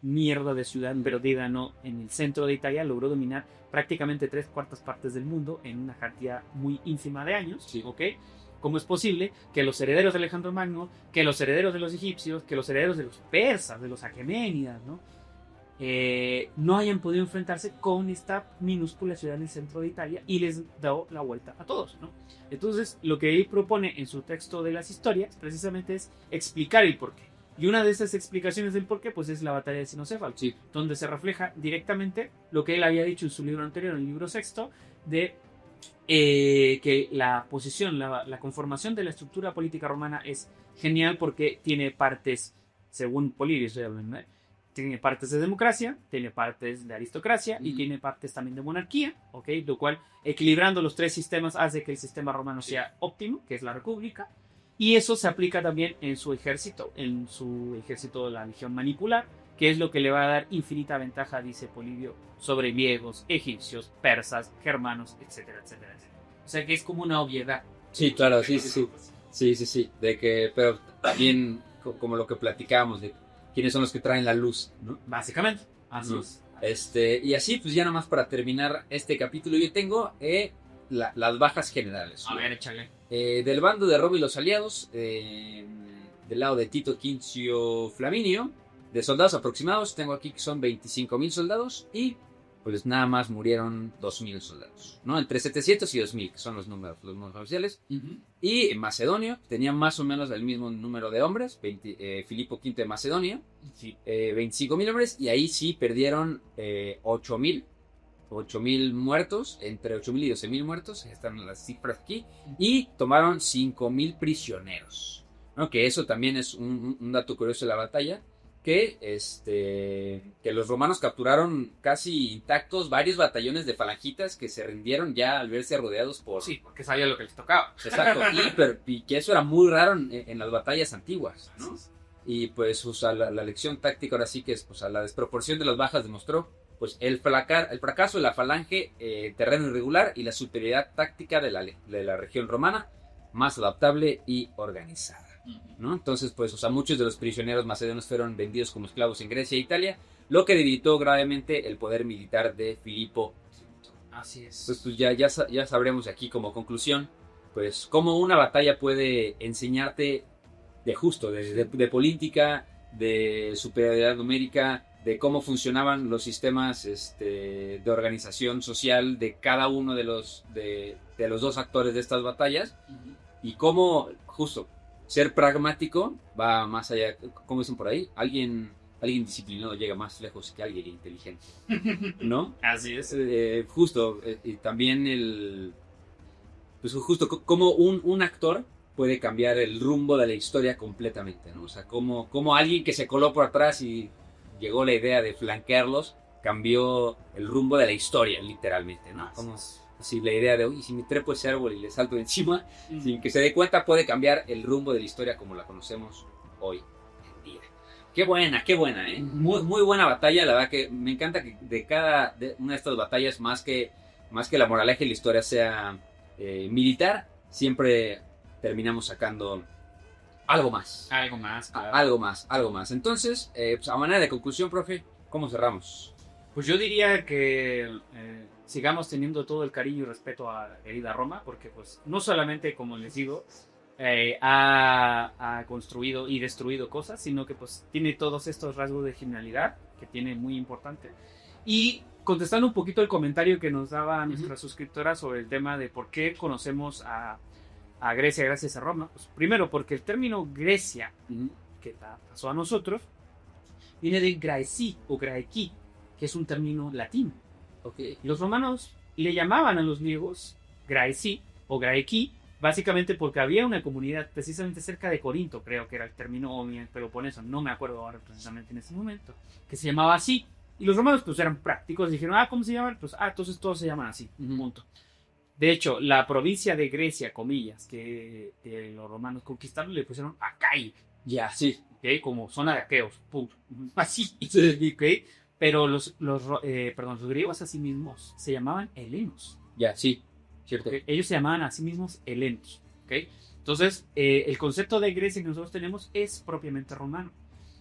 mierda de ciudad perdida, ¿no? En el centro de Italia logró dominar prácticamente 3/4 partes del mundo en una cantidad muy ínfima de años, Sí. ¿ok? ¿Cómo es posible que los herederos de Alejandro Magno, que los herederos de los egipcios, que los herederos de los persas, de los aqueménidas, ¿no? No hayan podido enfrentarse con esta minúscula ciudad en el centro de Italia y les da la vuelta a todos, ¿no? Entonces, lo que él propone en su texto de las historias precisamente es explicar el porqué. Y una de esas explicaciones del porqué, pues es la batalla de Cinocéfalo, Sí. donde se refleja directamente lo que él había dicho en su libro anterior, en el libro sexto, de que la posición, la conformación de la estructura política romana es genial porque tiene partes, según Polibios, tiene partes de democracia, tiene partes de aristocracia y tiene partes también de monarquía, ¿ok? Lo cual, equilibrando los tres sistemas, hace que el sistema romano sea óptimo, que es la república, y eso se aplica también en su ejército de la legión manipular, que es lo que le va a dar infinita ventaja, dice Polibio, sobre griegos, egipcios, persas, germanos, etcétera, etcétera, etcétera. O sea que es como una obviedad. Sí, claro, sí. Sí. De que, pero también como lo que platicábamos de quiénes son los que traen la luz, ¿no? Básicamente, así ¿No? es. Y así, pues ya nomás para terminar este capítulo, yo tengo las bajas generales. A ver, échale. Del bando de Roma y los aliados, del lado de Tito Quincio Flaminio, de soldados aproximados, tengo aquí que son 25,000 soldados y pues nada más murieron 2,000 soldados, ¿no? Entre 700 y 2,000, que son los números oficiales. Y en Macedonia tenía más o menos el mismo número de hombres, Filipo V de Macedonia, Sí. 25,000 hombres, y ahí sí perdieron 8,000 muertos, entre 8,000 y 12,000 muertos, están las cifras aquí, y tomaron 5,000 prisioneros, ¿no? Que eso también es un dato curioso de la batalla, que los romanos capturaron casi intactos varios batallones de falangitas que se rindieron ya al verse rodeados por... Sí, porque sabía lo que les tocaba. Exacto, y que eso era muy raro en las batallas antiguas, ¿no? Y pues la lección táctica ahora sí que es, pues a la desproporción de las bajas demostró pues el fracaso de la falange, terreno irregular y la superioridad táctica de la región romana, más adaptable y organizada, ¿no? Entonces, pues, muchos de los prisioneros macedonios fueron vendidos como esclavos en Grecia e Italia, lo que debilitó gravemente el poder militar de Filipo. Así es. Pues ya sabremos aquí como conclusión, pues, cómo una batalla puede enseñarte de política, de superioridad numérica, de cómo funcionaban los sistemas de organización social de cada uno de los dos actores de estas batallas, y cómo justo ser pragmático va más allá, como dicen por ahí, alguien disciplinado llega más lejos que alguien inteligente, ¿no? Así es. Y también pues justo como un actor puede cambiar el rumbo de la historia completamente, ¿no? O sea, como alguien que se coló por atrás y llegó la idea de flanquearlos, cambió el rumbo de la historia, literalmente, ¿no? Como si la idea de, oye, si me trepo ese árbol y le salto encima, sin que se dé cuenta, puede cambiar el rumbo de la historia como la conocemos hoy en día. Qué buena, ¿eh? Muy, muy buena batalla, la verdad que me encanta que de una de estas batallas, más que la moraleja y la historia sea militar, siempre terminamos sacando algo más. Algo más, claro. Algo más. Entonces, pues a manera de conclusión, profe, ¿cómo cerramos? Pues yo diría que sigamos teniendo todo el cariño y respeto a la querida Roma, porque pues no solamente, como les digo, ha construido y destruido cosas, sino que pues tiene todos estos rasgos de genialidad que tiene muy importante. Y contestando un poquito el comentario que nos daba nuestra suscriptora sobre el tema de por qué conocemos a Grecia gracias a Roma, pues primero porque el término Grecia que pasó a nosotros viene de Graeci o Graequi, que es un término latino. Okay. Los romanos le llamaban a los griegos Graeci o Graequi, básicamente porque había una comunidad precisamente cerca de Corinto, creo que era el término, o en Peloponeso, no me acuerdo ahora precisamente en ese momento, que se llamaba así. Y los romanos pues eran prácticos, dijeron, ¿cómo se llaman? Pues, entonces todos se llaman así, punto. De hecho, la provincia de Grecia, comillas, que los romanos conquistaron, le pusieron Acai. Ya, sí. ¿Okay? Como zona de aqueos, punto. Así. Sí. ¿Okay? Pero los griegos a sí mismos se llamaban helenos. Ya, sí. Cierto. ¿Okay? Ellos se llamaban a sí mismos helenos. ¿Okay? Entonces, el concepto de Grecia que nosotros tenemos es propiamente romano.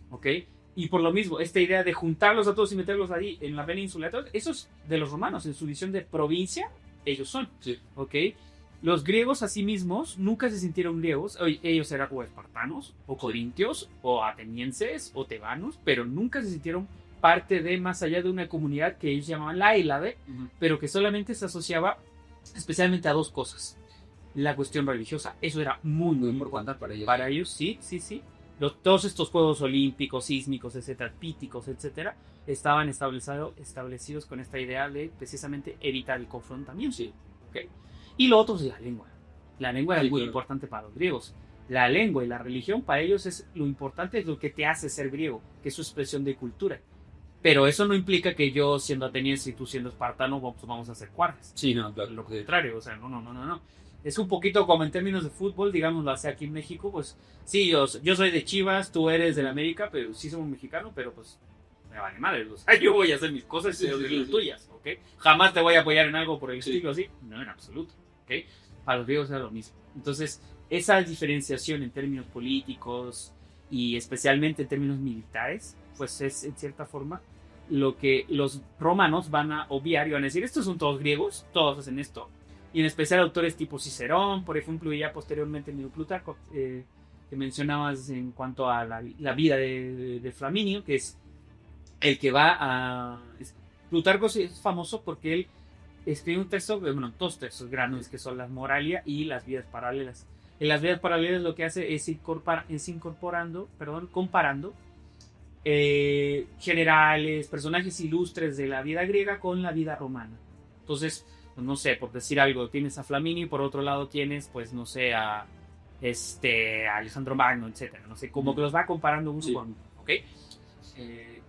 ¿Okay? Y por lo mismo, esta idea de juntarlos a todos y meterlos ahí en la península, eso es de los romanos, en su visión de provincia, ellos son, Sí. ¿ok? Los griegos a sí mismos nunca se sintieron griegos, ellos eran o espartanos, o corintios, o atenienses, o tebanos, pero nunca se sintieron parte de, más allá de una comunidad que ellos llamaban la Hélade, pero que solamente se asociaba especialmente a dos cosas. La cuestión religiosa, eso era muy importante para ellos. para ellos, sí. Todos estos juegos olímpicos, sísmicos, etcétera, píticos, etcétera, estaban establecidos con esta idea de precisamente evitar el confrontamiento. Sí. Okay. Y lo otro es la lengua. La lengua era Sí, muy claro. importante para los griegos. La lengua y la religión para ellos es lo importante, es lo que te hace ser griego, que es su expresión de cultura. Pero eso no implica que yo, siendo ateniense y tú siendo espartano, vamos a ser cuartas. Sí, no, Lo contrario, o sea, no. Es un poquito como en términos de fútbol, digámoslo así aquí en México, pues sí, yo soy de Chivas, tú eres del América, pero sí somos mexicanos, pero pues me vale madre, o sea, yo voy a hacer mis cosas y Sí, tú sí, las sí. tuyas, ¿ok? Jamás te voy a apoyar en algo por el Sí. estilo así, no, en absoluto, ¿ok? Para los griegos era lo mismo. Entonces, esa diferenciación en términos políticos y especialmente en términos militares, pues es en cierta forma lo que los romanos van a obviar y van a decir, estos son todos griegos, todos hacen esto. Y en especial autores tipo Cicerón, por ejemplo, y ya posteriormente el mismo Plutarco, que mencionabas en cuanto a la vida de Flaminio, que es el que va a... Plutarco es famoso porque él escribe un texto, bueno, dos textos grandes que son las Moralia y las vidas paralelas. En las vidas paralelas lo que hace es comparando generales, personajes ilustres de la vida griega con la vida romana. Entonces, pues, no sé, por decir algo, tienes a Flaminio y por otro lado tienes, pues, no sé, a Alejandro Magno, etcétera. No sé, como que los va comparando uno con uno, ¿ok?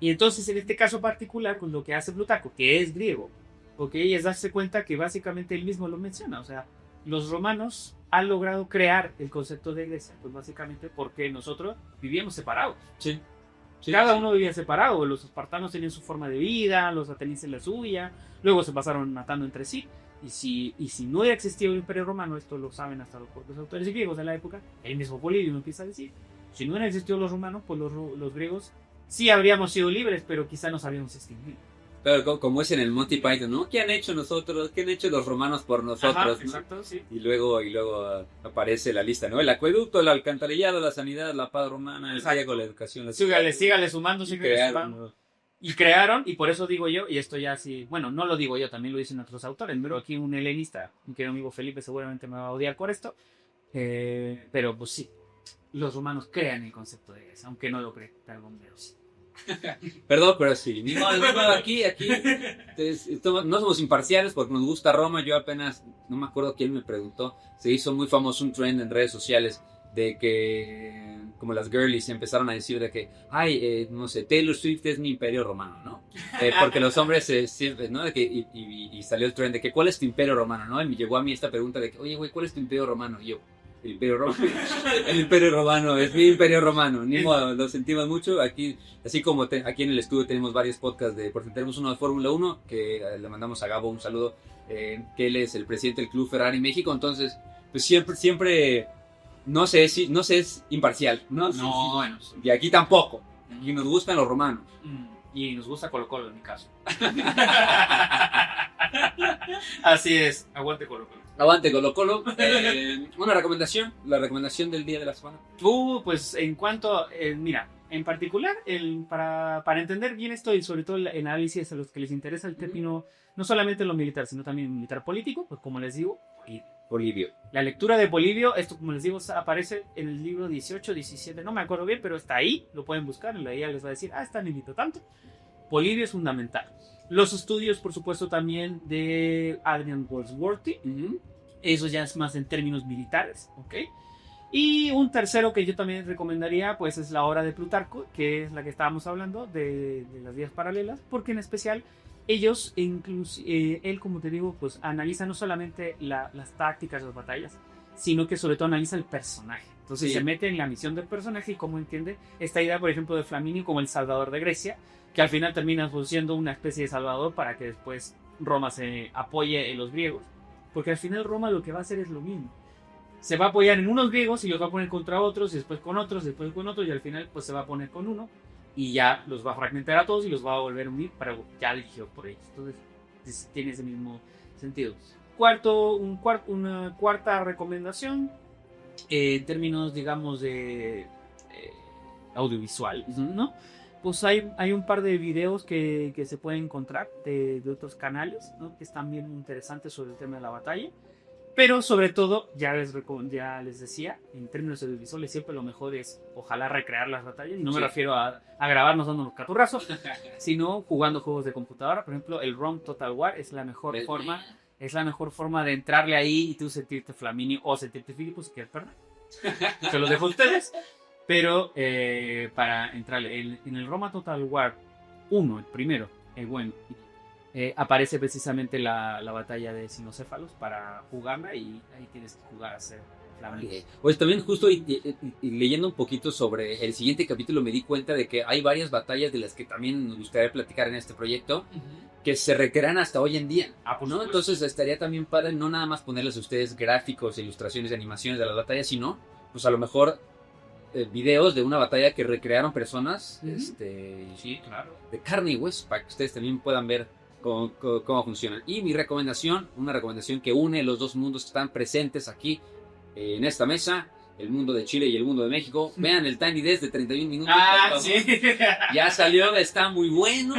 Y entonces, en este caso particular, con lo que hace Plutarco, que es griego, ¿ok? Es darse cuenta que básicamente él mismo lo menciona, o sea, los romanos han logrado crear el concepto de Grecia, pues básicamente porque nosotros vivíamos separados. Sí. Sí, Cada sí. uno vivía separado, los espartanos tenían su forma de vida, los atenienses la suya, luego se pasaron matando entre sí. Y si no hubiera existido el Imperio Romano, esto lo saben hasta los autores griegos de la época, el mismo Polibio lo empieza a decir, si no hubieran existido los romanos, pues los griegos sí habríamos sido libres, pero quizá nos habríamos extinguido. Pero como es en el Monty Python, ¿no? ¿Qué han hecho nosotros? ¿Qué han hecho los romanos por nosotros? Ajá, ¿no? exacto, sí. Y luego aparece la lista, ¿no? El acueducto, el alcantarillado, la sanidad, la paz romana, el griego, la educación, la Sígale sumando, crearon, ¿no? Y crearon, y por eso digo yo, y esto ya sí, bueno, no lo digo yo, también lo dicen otros autores, pero aquí un helenista, mi querido amigo Felipe seguramente me va a odiar por esto, pero pues sí, los romanos crean el concepto de Grecia, aunque no lo creen, pero sí. Perdón, pero sí. Ni modo, aquí no somos imparciales porque nos gusta Roma. Yo apenas, no me acuerdo quién me preguntó, se hizo muy famoso un trend en redes sociales de que, como las girlies empezaron a decir de que, no sé, Taylor Swift es mi imperio romano, ¿no? Porque los hombres siempre, ¿no? De que, y salió el trend de que, ¿cuál es tu imperio romano, no? Y me llegó a mí esta pregunta de que, oye, güey, ¿cuál es tu imperio romano? Y yo, el imperio romano. El imperio romano, es mi imperio romano. Ni modo, lo sentimos mucho. Aquí, así como aquí en el estudio tenemos varios podcasts porque tenemos uno de Fórmula 1, que le mandamos a Gabo un saludo, que él es el presidente del Club Ferrari México. Entonces, pues siempre, no sé, es imparcial, ¿no? No, bueno. Y aquí tampoco. Y nos gustan los romanos. Y nos gusta Colo-Colo en mi caso. Así es, aguante Colo-Colo. Aguante Colo-Colo. Una recomendación, la recomendación del día de la semana. Pues en cuanto, mira, en particular, para entender bien esto y sobre todo el análisis a los que les interesa el término, no solamente lo militar, sino también militar político, pues como les digo, Polibio. la lectura de Polibio, esto como les digo, aparece en el libro 18, 17, no me acuerdo bien, pero está ahí, lo pueden buscar, en la guía les va a decir, está limitado tanto. Polibio es fundamental. Los estudios, por supuesto, también de Adrian Goldsworthy, eso ya es más en términos militares, ¿ok? Y un tercero que yo también recomendaría, pues es la obra de Plutarco, que es la que estábamos hablando, de las vías paralelas, porque en especial ellos, él, como te digo, pues analiza no solamente las tácticas, las batallas, sino que sobre todo analiza el personaje. Entonces se mete en la misión del personaje y cómo entiende esta idea, por ejemplo, de Flaminio como el salvador de Grecia, que al final termina siendo una especie de salvador para que después Roma se apoye en los griegos, porque al final Roma lo que va a hacer es lo mismo. Se va a apoyar en unos griegos y los va a poner contra otros, y después con otros, y al final pues se va a poner con uno. y ya los va a fragmentar a todos y los va a volver a unir para ya dirigido por ellos. Entonces tiene ese mismo sentido. Una cuarta recomendación en términos, digamos, de audiovisual, ¿no? Pues hay un par de videos que se pueden encontrar de otros canales, ¿no? Que están bien interesantes sobre el tema de la batalla. Pero sobre todo, ya les decía, en términos audiovisuales siempre lo mejor es ojalá recrear las batallas. Y no me refiero a grabarnos dando los caturrazos, sino jugando juegos de computadora. Por ejemplo, el ROM Total War es la mejor forma. Es la mejor forma de entrarle ahí y tú sentirte Flamini o sentirte Filipo si quieres perder. Se los dejo a ustedes. Pero para entrarle en el Roma Total War 1, el primero, el bueno, aparece precisamente la batalla de Sinocéfalos para jugarla y ahí tienes que jugar a ser Flamini. Pues también justo y leyendo un poquito sobre el siguiente capítulo me di cuenta de que hay varias batallas de las que también nos gustaría platicar en este proyecto que se recrean hasta hoy en día, ¿no? Entonces estaría también padre no nada más ponerles a ustedes gráficos, ilustraciones, animaciones de las batallas, sino pues a lo mejor videos de una batalla que recrearon personas sí, claro, de carne y hueso para que ustedes también puedan ver cómo funcionan. Y mi recomendación, una recomendación que une los dos mundos que están presentes aquí en esta mesa, el mundo de Chile y el mundo de México. Vean el Tiny Desk de 31 minutos. Sí. Ya salió, está muy bueno.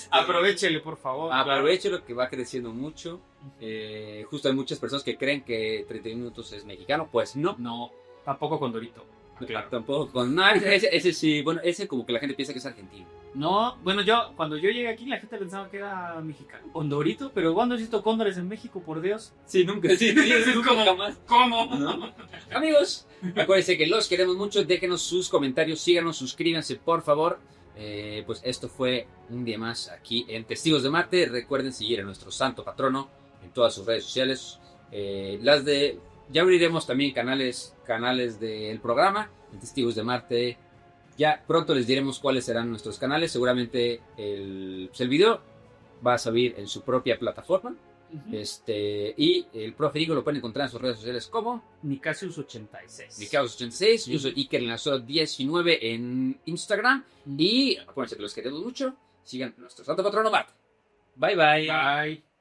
Aprovechele, por favor. Aprovechelo, que va creciendo mucho. Justo hay muchas personas que creen que 31 minutos es mexicano. Pues no. No, tampoco con Dorito. Claro. Tampoco con... No, ese sí, bueno, ese como que la gente piensa que es argentino. No, bueno, cuando yo llegué aquí la gente pensaba que era mexicano. Condorito, pero ¿cuándo has visto cóndores en México, por Dios? Sí, nunca. Sí, ¿Cómo? jamás. ¿Cómo? ¿No? Amigos, acuérdense que los queremos mucho. Déjenos sus comentarios, síganos, suscríbanse, por favor. Pues esto fue un día más aquí en Testigos de Marte. Recuerden seguir a nuestro santo patrono en todas sus redes sociales. Ya abriremos también canales del programa en Testigos de Marte. Ya pronto les diremos cuáles serán nuestros canales. Seguramente el video va a salir en su propia plataforma. Y el profe Diego lo pueden encontrar en sus redes sociales como Nicasius86. Nicasius86. Yo soy Iker Linazoro 19 en Instagram. Y acuérdense que los queremos mucho. Sigan nuestro santo patrono Marte. Bye bye. Bye.